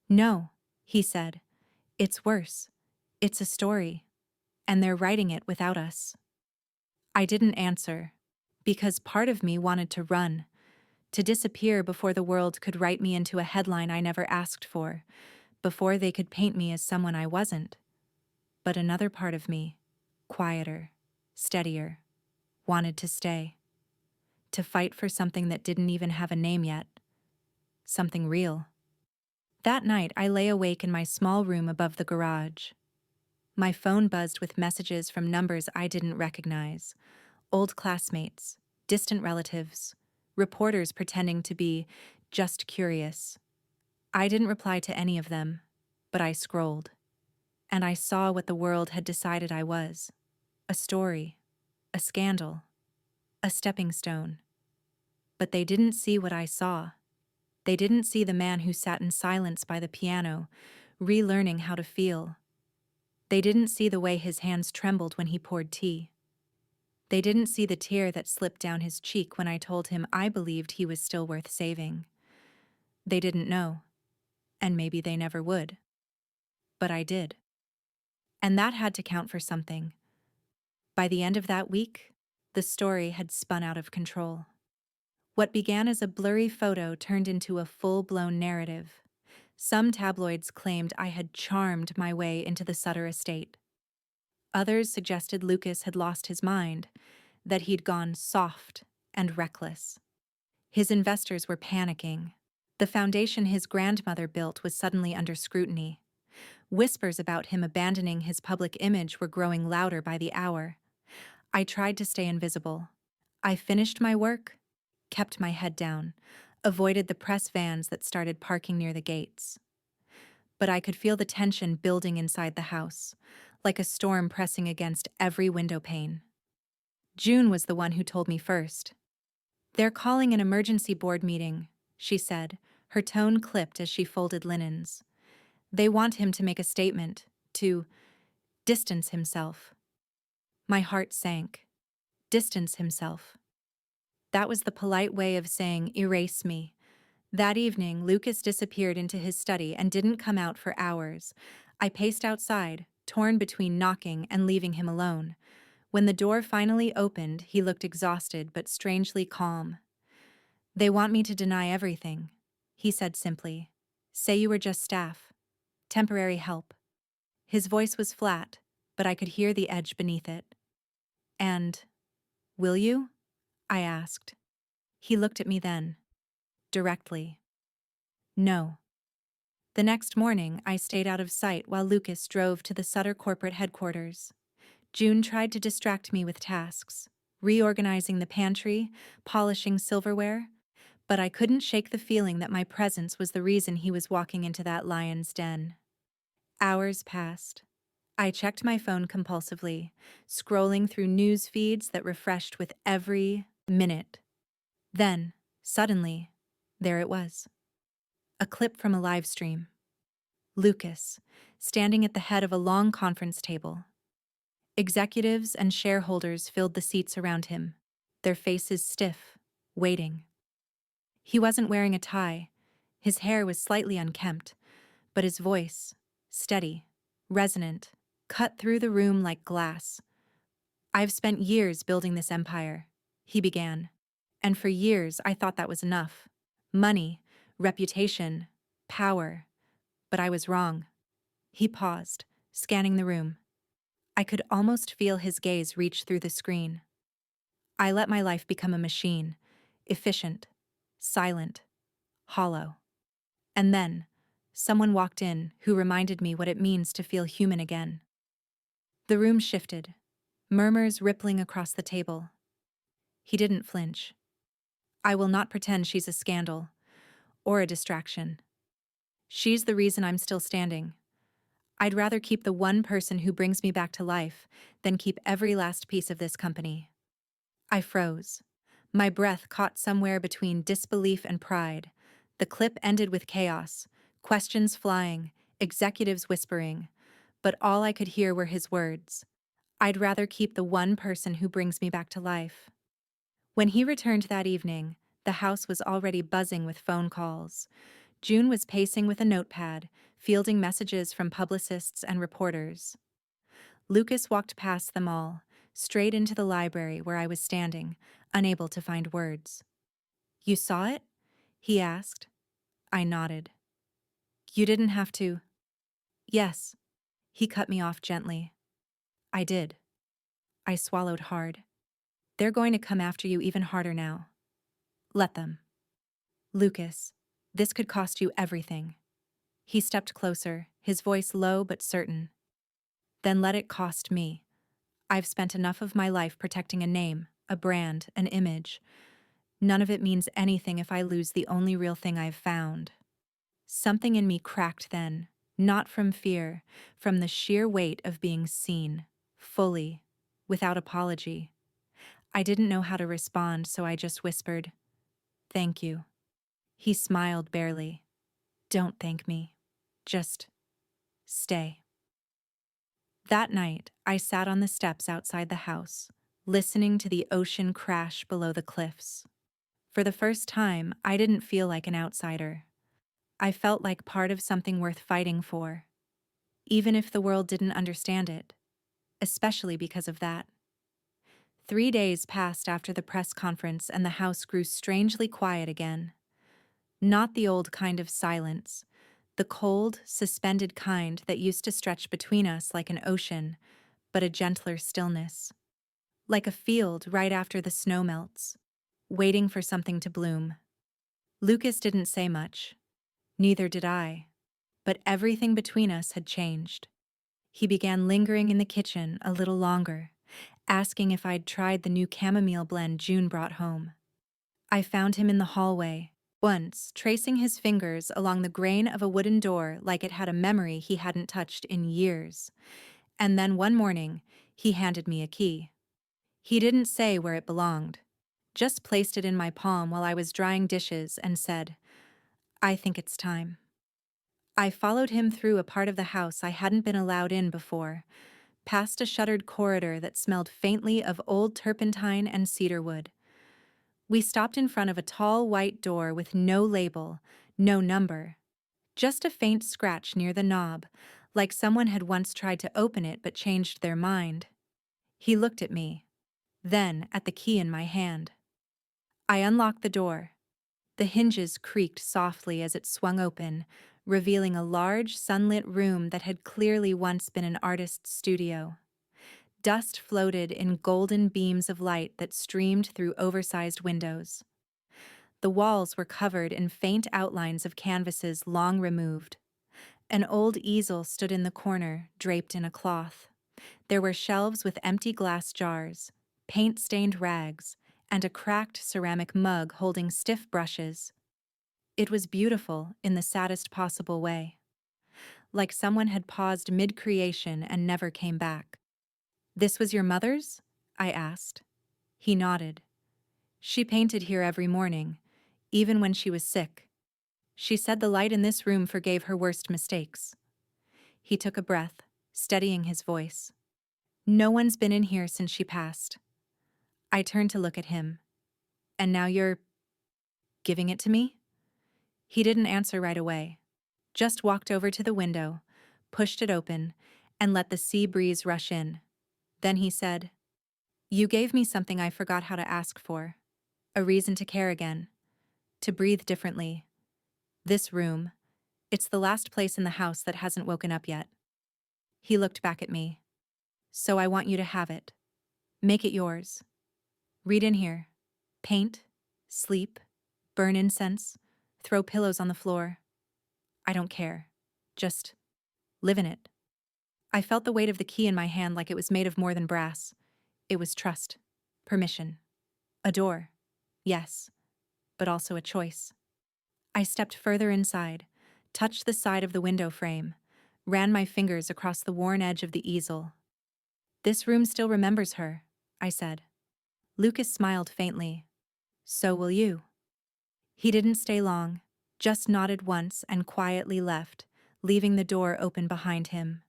No, he said. It's worse. It's a story. And they're writing it without us. I didn't answer, because part of me wanted to run, to disappear before the world could write me into a headline I never asked for, before they could paint me as someone I wasn't. But another part of me, quieter, steadier, wanted to stay, to fight for something that didn't even have a name yet, something real. That night, I lay awake in my small room above the garage. My phone buzzed with messages from numbers I didn't recognize, old classmates, distant relatives, reporters pretending to be just curious. I didn't reply to any of them, but I scrolled, and I saw what the world had decided I was: a story, a scandal, a stepping stone. But they didn't see what I saw. They didn't see the man who sat in silence by the piano, relearning how to feel. They didn't see the way his hands trembled when he poured tea. They didn't see the tear that slipped down his cheek when I told him I believed he was still worth saving. They didn't know, and maybe they never would. But I did. And that had to count for something. By the end of that week, the story had spun out of control. What began as a blurry photo turned into a full-blown narrative. Some tabloids claimed I had charmed my way into the Sutter estate. Others suggested Lucas had lost his mind, that he'd gone soft and reckless. His investors were panicking. The foundation his grandmother built was suddenly under scrutiny. Whispers about him abandoning his public image were growing louder by the hour. I tried to stay invisible. I finished my work, kept my head down, avoided the press vans that started parking near the gates. But I could feel the tension building inside the house, like a storm pressing against every window pane. June was the one who told me first. "They're calling an emergency board meeting," she said, her tone clipped as she folded linens. "They want him to make a statement, to distance himself." My heart sank. Distance himself. That was the polite way of saying erase me. That evening, Lucas disappeared into his study and didn't come out for hours. I paced outside, torn between knocking and leaving him alone. When the door finally opened, he looked exhausted but strangely calm. "They want me to deny everything," he said simply. "Say you were just staff. Temporary help." His voice was flat, but I could hear the edge beneath it. "And will you?" I asked. He looked at me then, directly. "No." The next morning, I stayed out of sight while Lucas drove to the Sutter corporate headquarters. June tried to distract me with tasks, reorganizing the pantry, polishing silverware, but I couldn't shake the feeling that my presence was the reason he was walking into that lion's den. Hours passed. I checked my phone compulsively, scrolling through news feeds that refreshed with every minute. Then, suddenly, there it was. A clip from a live stream. Lucas, standing at the head of a long conference table. Executives and shareholders filled the seats around him, their faces stiff, waiting. He wasn't wearing a tie. His hair was slightly unkempt, but his voice, steady, resonant, cut through the room like glass. "I've spent years building this empire," he began, "and for years I thought that was enough. Money, reputation, power. But I was wrong." He paused, scanning the room. I could almost feel his gaze reach through the screen. "I let my life become a machine, efficient, silent, hollow. And then, someone walked in who reminded me what it means to feel human again." The room shifted, murmurs rippling across the table. He didn't flinch. "I will not pretend she's a scandal, or a distraction. She's the reason I'm still standing. I'd rather keep the one person who brings me back to life than keep every last piece of this company." I froze. My breath caught somewhere between disbelief and pride. The clip ended with chaos, questions flying, executives whispering, but all I could hear were his words. "I'd rather keep the one person who brings me back to life." When he returned that evening, the house was already buzzing with phone calls. June was pacing with a notepad, fielding messages from publicists and reporters. Lucas walked past them all, straight into the library where I was standing, unable to find words. "You saw it?" he asked. I nodded. "You didn't have to." "Yes." He cut me off gently. "I did." I swallowed hard. "They're going to come after you even harder now. Let them." "Lucas, this could cost you everything." He stepped closer, his voice low but certain. "Then let it cost me. I've spent enough of my life protecting a name, a brand, an image. None of it means anything if I lose the only real thing I've found." Something in me cracked then, not from fear, from the sheer weight of being seen, fully, without apology. I didn't know how to respond, so I just whispered, "Thank you." He smiled barely. "Don't thank me. Just stay." That night, I sat on the steps outside the house, listening to the ocean crash below the cliffs. For the first time, I didn't feel like an outsider. I felt like part of something worth fighting for, even if the world didn't understand it, especially because of that. 3 days passed after the press conference and the house grew strangely quiet again. Not the old kind of silence, the cold, suspended kind that used to stretch between us like an ocean, but a gentler stillness. Like a field right after the snow melts, waiting for something to bloom. Lucas didn't say much. Neither did I. But everything between us had changed. He began lingering in the kitchen a little longer, asking if I'd tried the new chamomile blend June brought home. I found him in the hallway, once tracing his fingers along the grain of a wooden door like it had a memory he hadn't touched in years. And then one morning, he handed me a key. He didn't say where it belonged, just placed it in my palm while I was drying dishes and said, "I think it's time." I followed him through a part of the house I hadn't been allowed in before, past a shuttered corridor that smelled faintly of old turpentine and cedarwood. We stopped in front of a tall white door with no label, no number, just a faint scratch near the knob, like someone had once tried to open it but changed their mind. He looked at me, then at the key in my hand. I unlocked the door. The hinges creaked softly as it swung open, revealing a large, sunlit room that had clearly once been an artist's studio. Dust floated in golden beams of light that streamed through oversized windows. The walls were covered in faint outlines of canvases long removed. An old easel stood in the corner, draped in a cloth. There were shelves with empty glass jars, paint-stained rags, and a cracked ceramic mug holding stiff brushes. It was beautiful in the saddest possible way. Like someone had paused mid-creation and never came back. "This was your mother's?" I asked. He nodded. "She painted here every morning, even when she was sick. She said the light in this room forgave her worst mistakes." He took a breath, steadying his voice. "No one's been in here since she passed." I turned to look at him. "And now you're giving it to me?" He didn't answer right away, just walked over to the window, pushed it open, and let the sea breeze rush in. Then he said, "You gave me something I forgot how to ask for. A reason to care again. To breathe differently. This room, it's the last place in the house that hasn't woken up yet." He looked back at me. "So I want you to have it. Make it yours. Read in here. Paint, sleep, burn incense, throw pillows on the floor. I don't care. Just live in it." I felt the weight of the key in my hand like it was made of more than brass. It was trust, permission, a door, yes, but also a choice. I stepped further inside, touched the side of the window frame, ran my fingers across the worn edge of the easel. "This room still remembers her," I said. Lucas smiled faintly. "So will you." He didn't stay long, just nodded once and quietly left, leaving the door open behind him.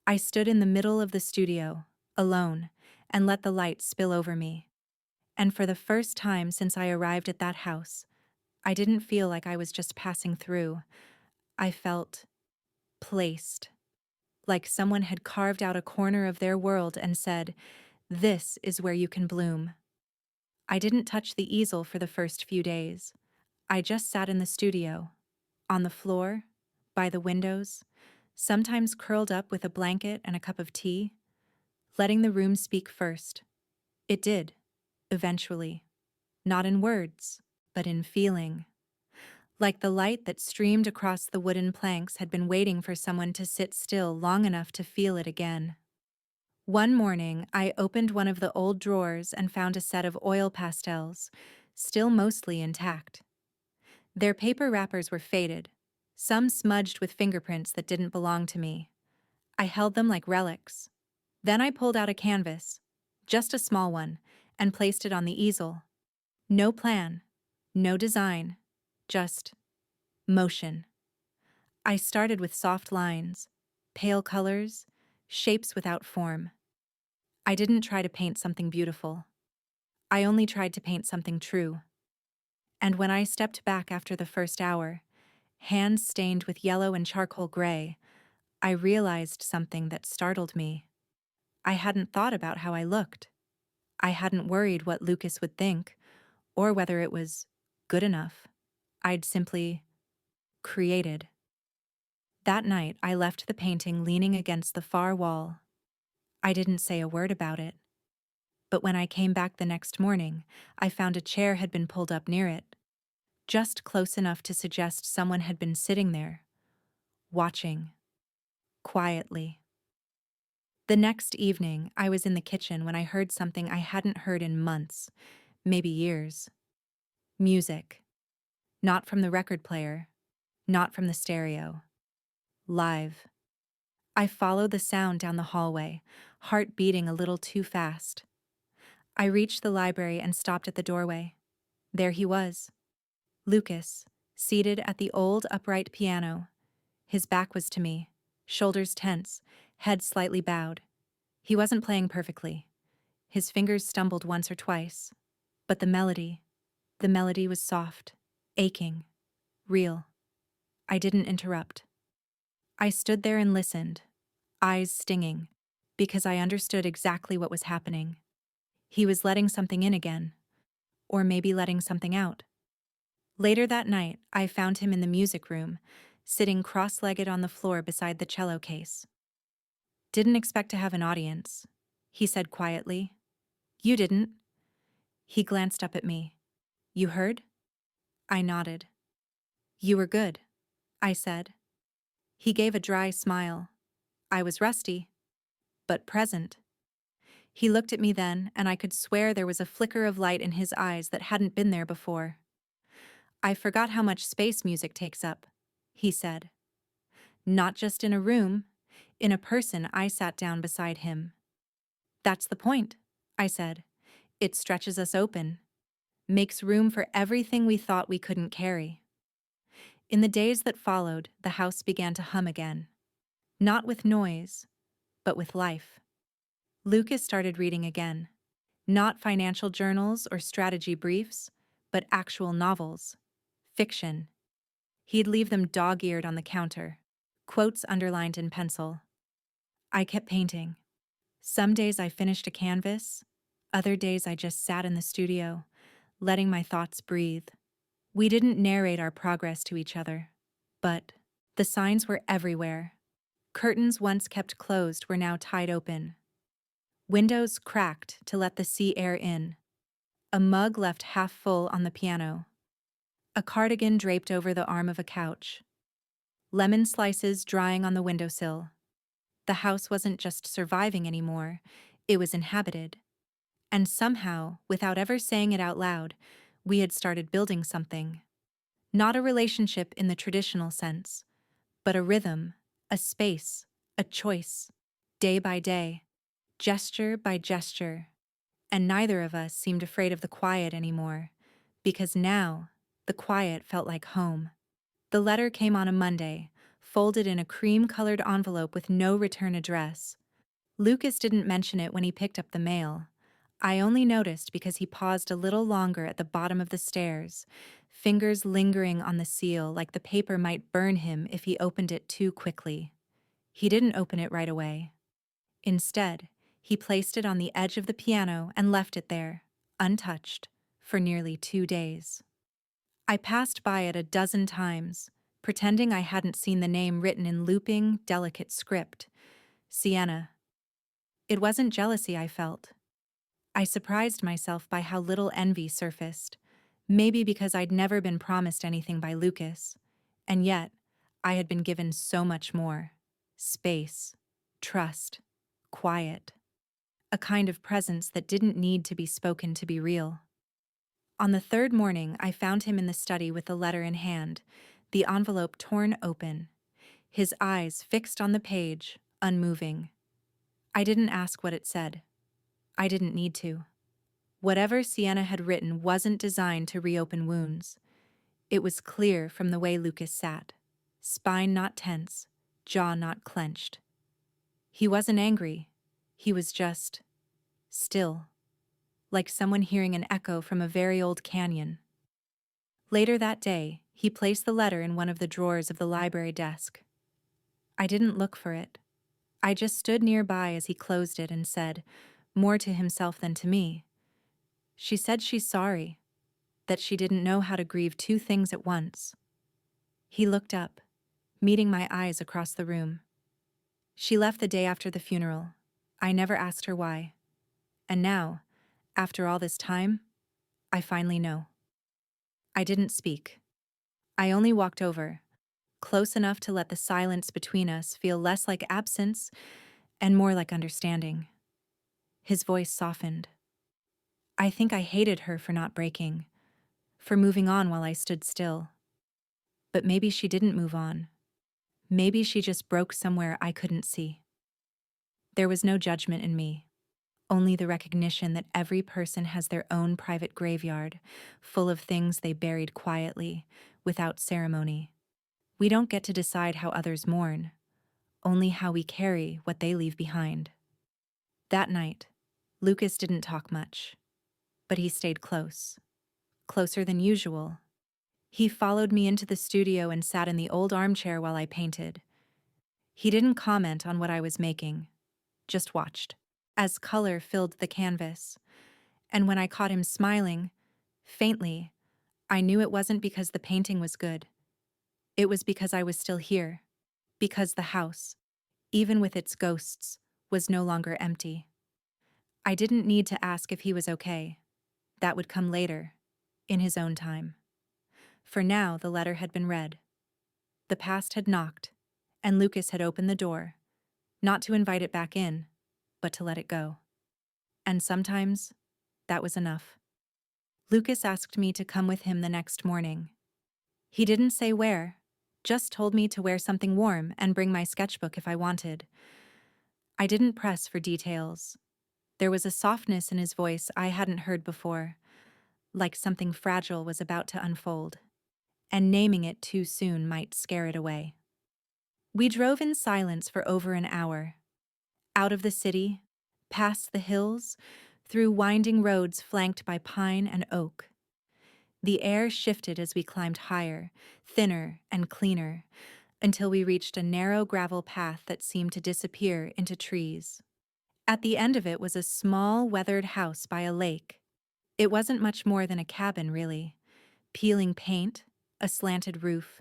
I stood in the middle of the studio, alone, and let the light spill over me. And for the first time since I arrived at that house, I didn't feel like I was just passing through. I felt placed, like someone had carved out a corner of their world and said, "This is where you can bloom." I didn't touch the easel for the first few days. I just sat in the studio, on the floor, by the windows, sometimes curled up with a blanket and a cup of tea, letting the room speak first. It did, eventually. Not in words, but in feeling. Like the light that streamed across the wooden planks had been waiting for someone to sit still long enough to feel it again. One morning, I opened one of the old drawers and found a set of oil pastels, still mostly intact. Their paper wrappers were faded, some smudged with fingerprints that didn't belong to me. I held them like relics. Then I pulled out a canvas, just a small one, and placed it on the easel. No plan, no design, just motion. I started with soft lines, pale colors, shapes without form. I didn't try to paint something beautiful. I only tried to paint something true. And when I stepped back after the first hour, hands stained with yellow and charcoal gray, I realized something that startled me. I hadn't thought about how I looked. I hadn't worried what Lucas would think, or whether it was good enough. I'd simply created. That night, I left the painting leaning against the far wall. I didn't say a word about it. But when I came back the next morning, I found a chair had been pulled up near it, just close enough to suggest someone had been sitting there, watching, quietly. The next evening, I was in the kitchen when I heard something I hadn't heard in months, maybe years. Music. Not from the record player, not from the stereo. Live. I followed the sound down the hallway, heart beating a little too fast. I reached the library and stopped at the doorway. There he was. Lucas, seated at the old upright piano. His back was to me, shoulders tense, head slightly bowed. He wasn't playing perfectly. His fingers stumbled once or twice. But the melody was soft, aching, real. I didn't interrupt. I stood there and listened, eyes stinging, because I understood exactly what was happening. He was letting something in again, or maybe letting something out. Later that night, I found him in the music room, sitting cross-legged on the floor beside the cello case. "Didn't expect to have an audience," he said quietly. "You didn't?" He glanced up at me. "You heard?" I nodded. "You were good," I said. He gave a dry smile. I was rusty, but present. He looked at me then, and I could swear there was a flicker of light in his eyes that hadn't been there before. "I forgot how much space music takes up," he said. "Not just in a room, in a person." I sat down beside him. "That's the point," I said. "It stretches us open, makes room for everything we thought we couldn't carry." In the days that followed, the house began to hum again. Not with noise, but with life. Lucas started reading again. Not financial journals or strategy briefs, but actual novels. Fiction. He'd leave them dog-eared on the counter, quotes underlined in pencil. I kept painting. Some days I finished a canvas, other days I just sat in the studio, letting my thoughts breathe. We didn't narrate our progress to each other, but the signs were everywhere. Curtains once kept closed were now tied open. Windows cracked to let the sea air in. A mug left half full on the piano. A cardigan draped over the arm of a couch. Lemon slices drying on the windowsill. The house wasn't just surviving anymore, it was inhabited. And somehow, without ever saying it out loud, we had started building something. Not a relationship in the traditional sense, but a rhythm, a space, a choice, day by day, gesture by gesture. And neither of us seemed afraid of the quiet anymore, because now the quiet felt like home. The letter came on a Monday, folded in a cream-colored envelope with no return address. Lucas didn't mention it when he picked up the mail. I only noticed because he paused a little longer at the bottom of the stairs, fingers lingering on the seal like the paper might burn him if he opened it too quickly. He didn't open it right away. Instead, he placed it on the edge of the piano and left it there, untouched, for nearly 2 days. I passed by it a dozen times, pretending I hadn't seen the name written in looping, delicate script. Sienna. It wasn't jealousy I felt. I surprised myself by how little envy surfaced, maybe because I'd never been promised anything by Lucas, and yet I had been given so much more. Space, trust, quiet. A kind of presence that didn't need to be spoken to be real. On the third morning, I found him in the study with the letter in hand, the envelope torn open, his eyes fixed on the page, unmoving. I didn't ask what it said. I didn't need to. Whatever Sienna had written wasn't designed to reopen wounds. It was clear from the way Lucas sat. Spine not tense, jaw not clenched. He wasn't angry. He was just still, like someone hearing an echo from a very old canyon. Later that day, he placed the letter in one of the drawers of the library desk. I didn't look for it. I just stood nearby as he closed it and said, more to himself than to me, "She said she's sorry, that she didn't know how to grieve two things at once." He looked up, meeting my eyes across the room. She left the day after the funeral. I never asked her why. And now, after all this time, I finally know. I didn't speak. I only walked over, close enough to let the silence between us feel less like absence and more like understanding. His voice softened. I think I hated her for not breaking, for moving on while I stood still. But maybe she didn't move on. Maybe she just broke somewhere I couldn't see. There was no judgment in me, only the recognition that every person has their own private graveyard, full of things they buried quietly, without ceremony. We don't get to decide how others mourn, only how we carry what they leave behind. That night, Lucas didn't talk much, but he stayed close, closer than usual. He followed me into the studio and sat in the old armchair while I painted. He didn't comment on what I was making, just watched, as color filled the canvas. And when I caught him smiling, faintly, I knew it wasn't because the painting was good. It was because I was still here, because the house, even with its ghosts, was no longer empty. I didn't need to ask if he was okay. That would come later, in his own time. For now, the letter had been read. The past had knocked, and Lucas had opened the door, not to invite it back in, but to let it go. And sometimes, that was enough. Lucas asked me to come with him the next morning. He didn't say where, just told me to wear something warm and bring my sketchbook if I wanted. I didn't press for details. There was a softness in his voice I hadn't heard before, like something fragile was about to unfold, and naming it too soon might scare it away. We drove in silence for over an hour, out of the city, past the hills, through winding roads flanked by pine and oak. The air shifted as we climbed higher, thinner and cleaner, until we reached a narrow gravel path that seemed to disappear into trees. At the end of it was a small, weathered house by a lake. It wasn't much more than a cabin, really. Peeling paint, a slanted roof,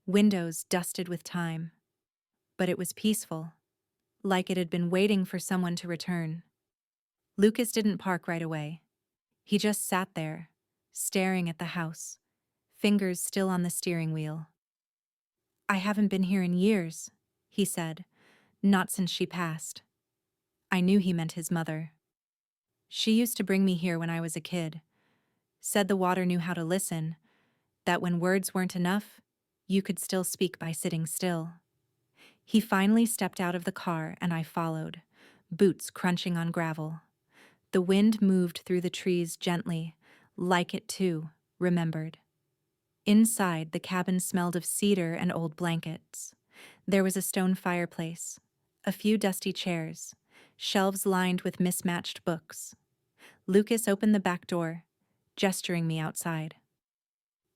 windows dusted with time. But it was peaceful, like it had been waiting for someone to return. Lucas didn't park right away. He just sat there, staring at the house, fingers still on the steering wheel. "I haven't been here in years," he said, "not since she passed." I knew he meant his mother. She used to bring me here when I was a kid. Said the water knew how to listen, that when words weren't enough, you could still speak by sitting still. He finally stepped out of the car and I followed, boots crunching on gravel. The wind moved through the trees gently, like it too remembered. Inside, the cabin smelled of cedar and old blankets. There was a stone fireplace, a few dusty chairs, shelves lined with mismatched books. Lucas opened the back door, gesturing me outside.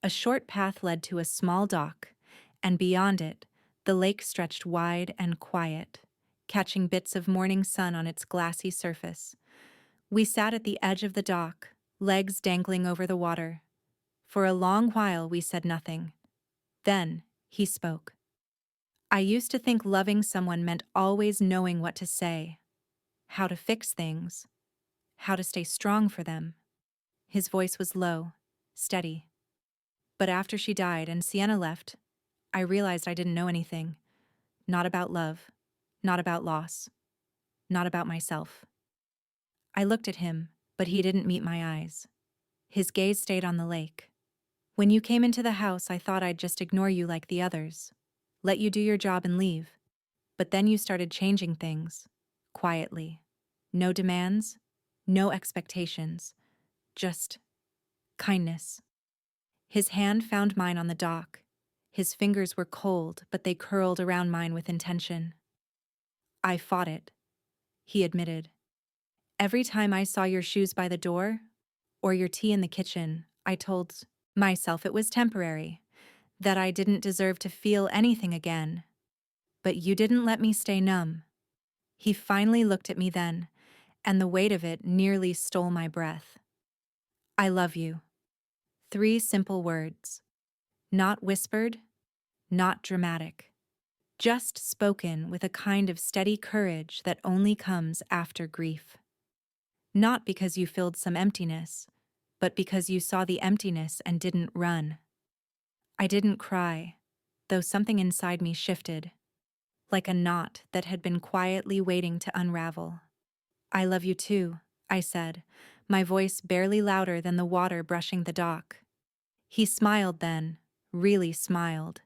A short path led to a small dock, and beyond it, the lake stretched wide and quiet, catching bits of morning sun on its glassy surface. We sat at the edge of the dock, legs dangling over the water. For a long while we said nothing. Then he spoke. "I used to think loving someone meant always knowing what to say, how to fix things, how to stay strong for them." His voice was low, steady. But after she died and Sienna left, I realized I didn't know anything. Not about love, not about loss, not about myself. I looked at him, but he didn't meet my eyes. His gaze stayed on the lake. When you came into the house, I thought I'd just ignore you like the others. Let you do your job and leave. But then you started changing things. Quietly. No demands, no expectations. Just kindness. His hand found mine on the dock. His fingers were cold, but they curled around mine with intention. I fought it, he admitted. Every time I saw your shoes by the door, or your tea in the kitchen, I told myself it was temporary, that I didn't deserve to feel anything again. But you didn't let me stay numb. He finally looked at me then, and the weight of it nearly stole my breath. I love you. 3 simple words. Not whispered, not dramatic. Just spoken with a kind of steady courage that only comes after grief. Not because you filled some emptiness, but because you saw the emptiness and didn't run. I didn't cry, though something inside me shifted, like a knot that had been quietly waiting to unravel. I love you too, I said, my voice barely louder than the water brushing the dock. He smiled then, really smiled.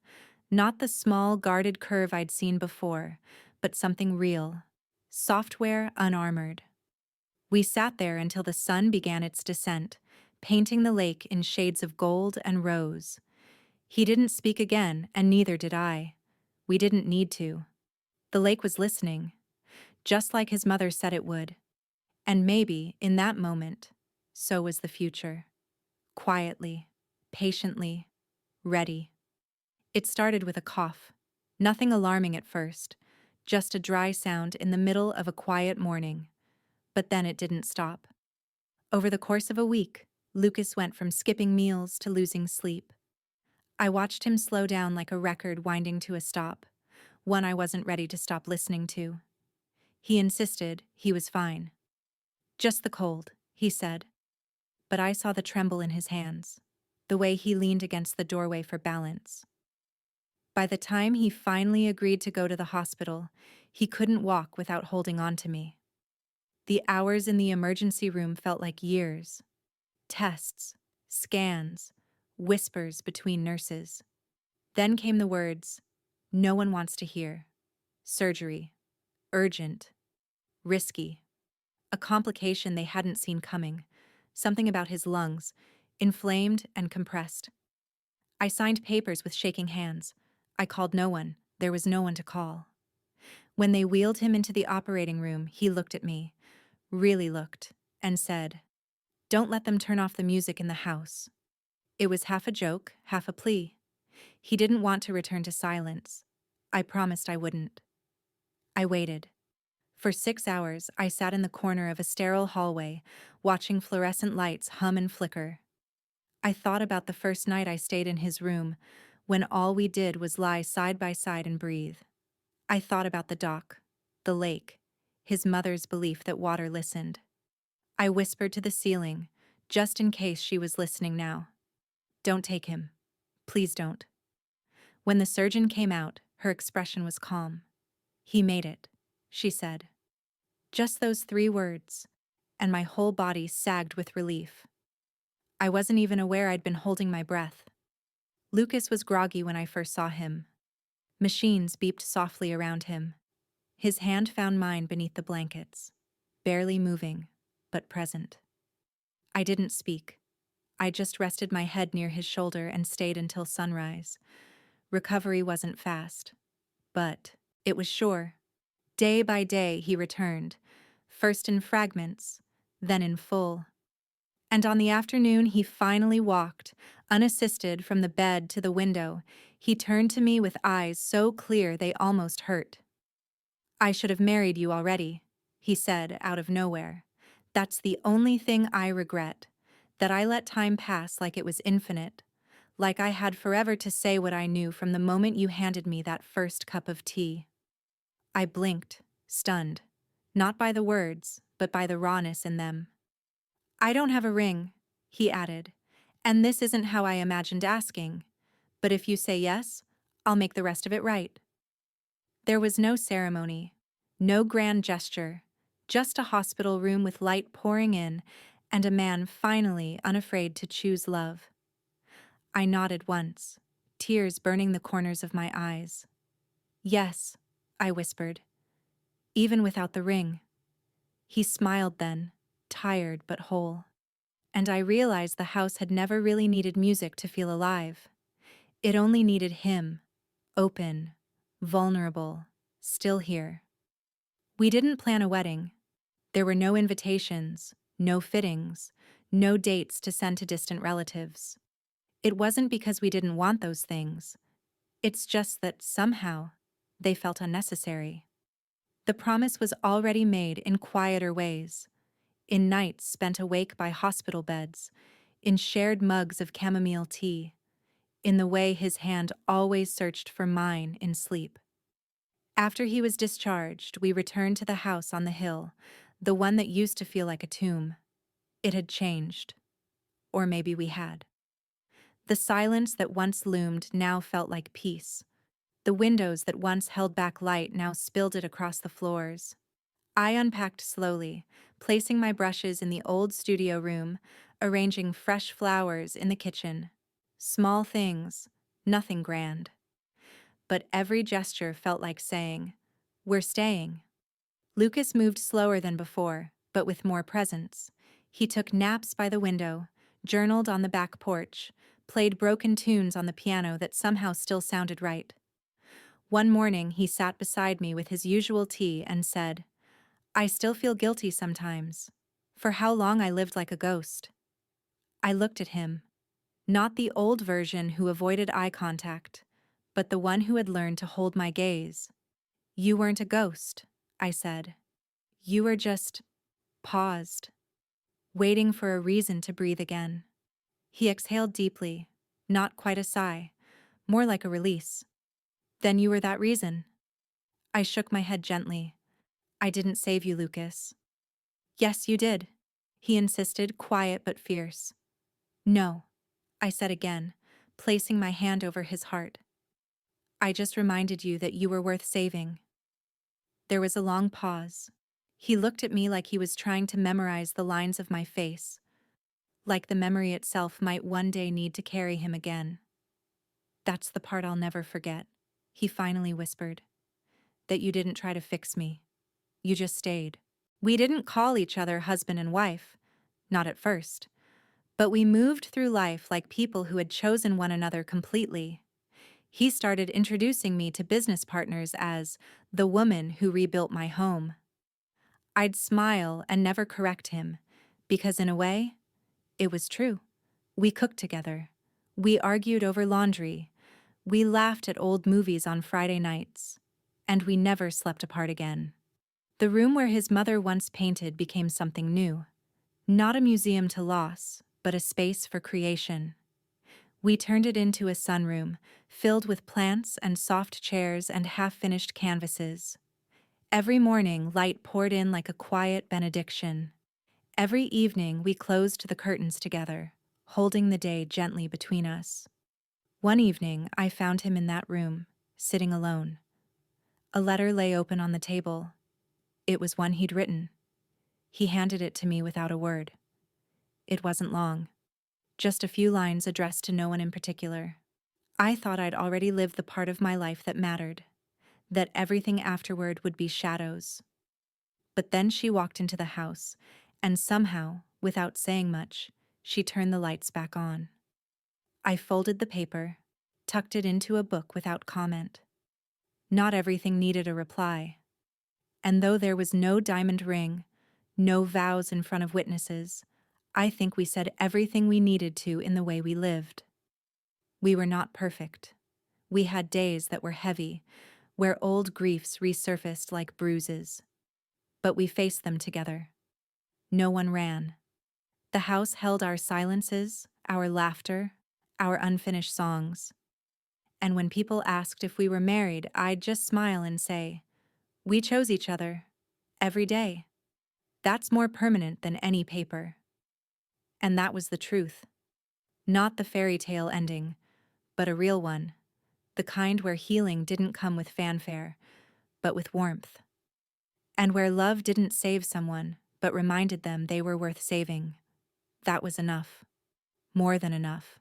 Not the small, guarded curve I'd seen before, but something real. Software unarmored. We sat there until the sun began its descent, painting the lake in shades of gold and rose. He didn't speak again, and neither did I. We didn't need to. The lake was listening, just like his mother said it would. And maybe, in that moment, so was the future. Quietly, patiently, ready. It started with a cough. Nothing alarming at first, just a dry sound in the middle of a quiet morning. But then it didn't stop. Over the course of a week, Lucas went from skipping meals to losing sleep. I watched him slow down like a record winding to a stop, one I wasn't ready to stop listening to. He insisted he was fine. Just the cold, he said. But I saw the tremble in his hands, the way he leaned against the doorway for balance. By the time he finally agreed to go to the hospital, he couldn't walk without holding on to me. The hours in the emergency room felt like years. Tests, scans, whispers between nurses. Then came the words no one wants to hear. Surgery. Urgent. Risky. A complication they hadn't seen coming. Something about his lungs, inflamed and compressed. I signed papers with shaking hands. I called no one. There was no one to call. When they wheeled him into the operating room, he looked at me, really looked, and said, "Don't let them turn off the music in the house." It was half a joke, half a plea. He didn't want to return to silence. I promised I wouldn't. I waited. For 6 hours, I sat in the corner of a sterile hallway, watching fluorescent lights hum and flicker. I thought about the first night I stayed in his room, when all we did was lie side by side and breathe. I thought about the dock, the lake, his mother's belief that water listened. I whispered to the ceiling, just in case she was listening now. "Don't take him. Please don't." When the surgeon came out, her expression was calm. "He made it," she said. Just those 3 words, and my whole body sagged with relief. I wasn't even aware I'd been holding my breath. Lucas was groggy when I first saw him. Machines beeped softly around him. His hand found mine beneath the blankets, barely moving, but present. I didn't speak. I just rested my head near his shoulder and stayed until sunrise. Recovery wasn't fast, but it was sure. Day by day he returned, first in fragments, then in full. And on the afternoon he finally walked, unassisted, from the bed to the window. He turned to me with eyes so clear they almost hurt. "I should have married you already," he said out of nowhere. "That's the only thing I regret, that I let time pass like it was infinite, like I had forever to say what I knew from the moment you handed me that first cup of tea." I blinked, stunned, not by the words, but by the rawness in them. "I don't have a ring," he added, "and this isn't how I imagined asking. But if you say yes, I'll make the rest of it right." There was no ceremony, no grand gesture, just a hospital room with light pouring in and a man finally unafraid to choose love. I nodded once, tears burning the corners of my eyes. Yes, I whispered, even without the ring. He smiled then, tired but whole. And I realized the house had never really needed music to feel alive. It only needed him, open, vulnerable, still here. We didn't plan a wedding. There were no invitations, no fittings, no dates to send to distant relatives. It wasn't because we didn't want those things. It's just that, somehow, they felt unnecessary. The promise was already made in quieter ways, in nights spent awake by hospital beds, in shared mugs of chamomile tea, in the way his hand always searched for mine in sleep. After he was discharged, we returned to the house on the hill, the one that used to feel like a tomb. It had changed. Or maybe we had. The silence that once loomed now felt like peace. The windows that once held back light now spilled it across the floors. I unpacked slowly, placing my brushes in the old studio room, arranging fresh flowers in the kitchen. Small things, nothing grand. But every gesture felt like saying, "We're staying." Lucas moved slower than before, but with more presence. He took naps by the window, journaled on the back porch, played broken tunes on the piano that somehow still sounded right. One morning he sat beside me with his usual tea and said, "I still feel guilty sometimes. For how long I lived like a ghost." I looked at him, not the old version who avoided eye contact, but the one who had learned to hold my gaze. "You weren't a ghost," I said. "You were just paused, waiting for a reason to breathe again." He exhaled deeply, not quite a sigh, more like a release. "Then you were that reason." I shook my head gently. "I didn't save you, Lucas." "Yes, you did," he insisted, quiet but fierce. "No," I said again, placing my hand over his heart. "I just reminded you that you were worth saving." There was a long pause. He looked at me like he was trying to memorize the lines of my face, like the memory itself might one day need to carry him again. "That's the part I'll never forget," he finally whispered. "That you didn't try to fix me. You just stayed." We didn't call each other husband and wife, not at first, but we moved through life like people who had chosen one another completely. He started introducing me to business partners as the woman who rebuilt my home. I'd smile and never correct him, because in a way, it was true. We cooked together. We argued over laundry. We laughed at old movies on Friday nights. And we never slept apart again. The room where his mother once painted became something new. Not a museum to loss, but a space for creation. We turned it into a sunroom, filled with plants and soft chairs and half-finished canvases. Every morning, light poured in like a quiet benediction. Every evening, we closed the curtains together, holding the day gently between us. One evening, I found him in that room, sitting alone. A letter lay open on the table. It was one he'd written. He handed it to me without a word. It wasn't long. Just a few lines addressed to no one in particular. I thought I'd already lived the part of my life that mattered, that everything afterward would be shadows. But then she walked into the house, and somehow, without saying much, she turned the lights back on. I folded the paper, tucked it into a book without comment. Not everything needed a reply. And though there was no diamond ring, no vows in front of witnesses, I think we said everything we needed to in the way we lived. We were not perfect. We had days that were heavy, where old griefs resurfaced like bruises. But we faced them together. No one ran. The house held our silences, our laughter, our unfinished songs. And when people asked if we were married, I'd just smile and say, "We chose each other. Every day. That's more permanent than any paper." And that was the truth. Not the fairy tale ending, but a real one. The kind where healing didn't come with fanfare, but with warmth. And where love didn't save someone, but reminded them they were worth saving. That was enough. More than enough.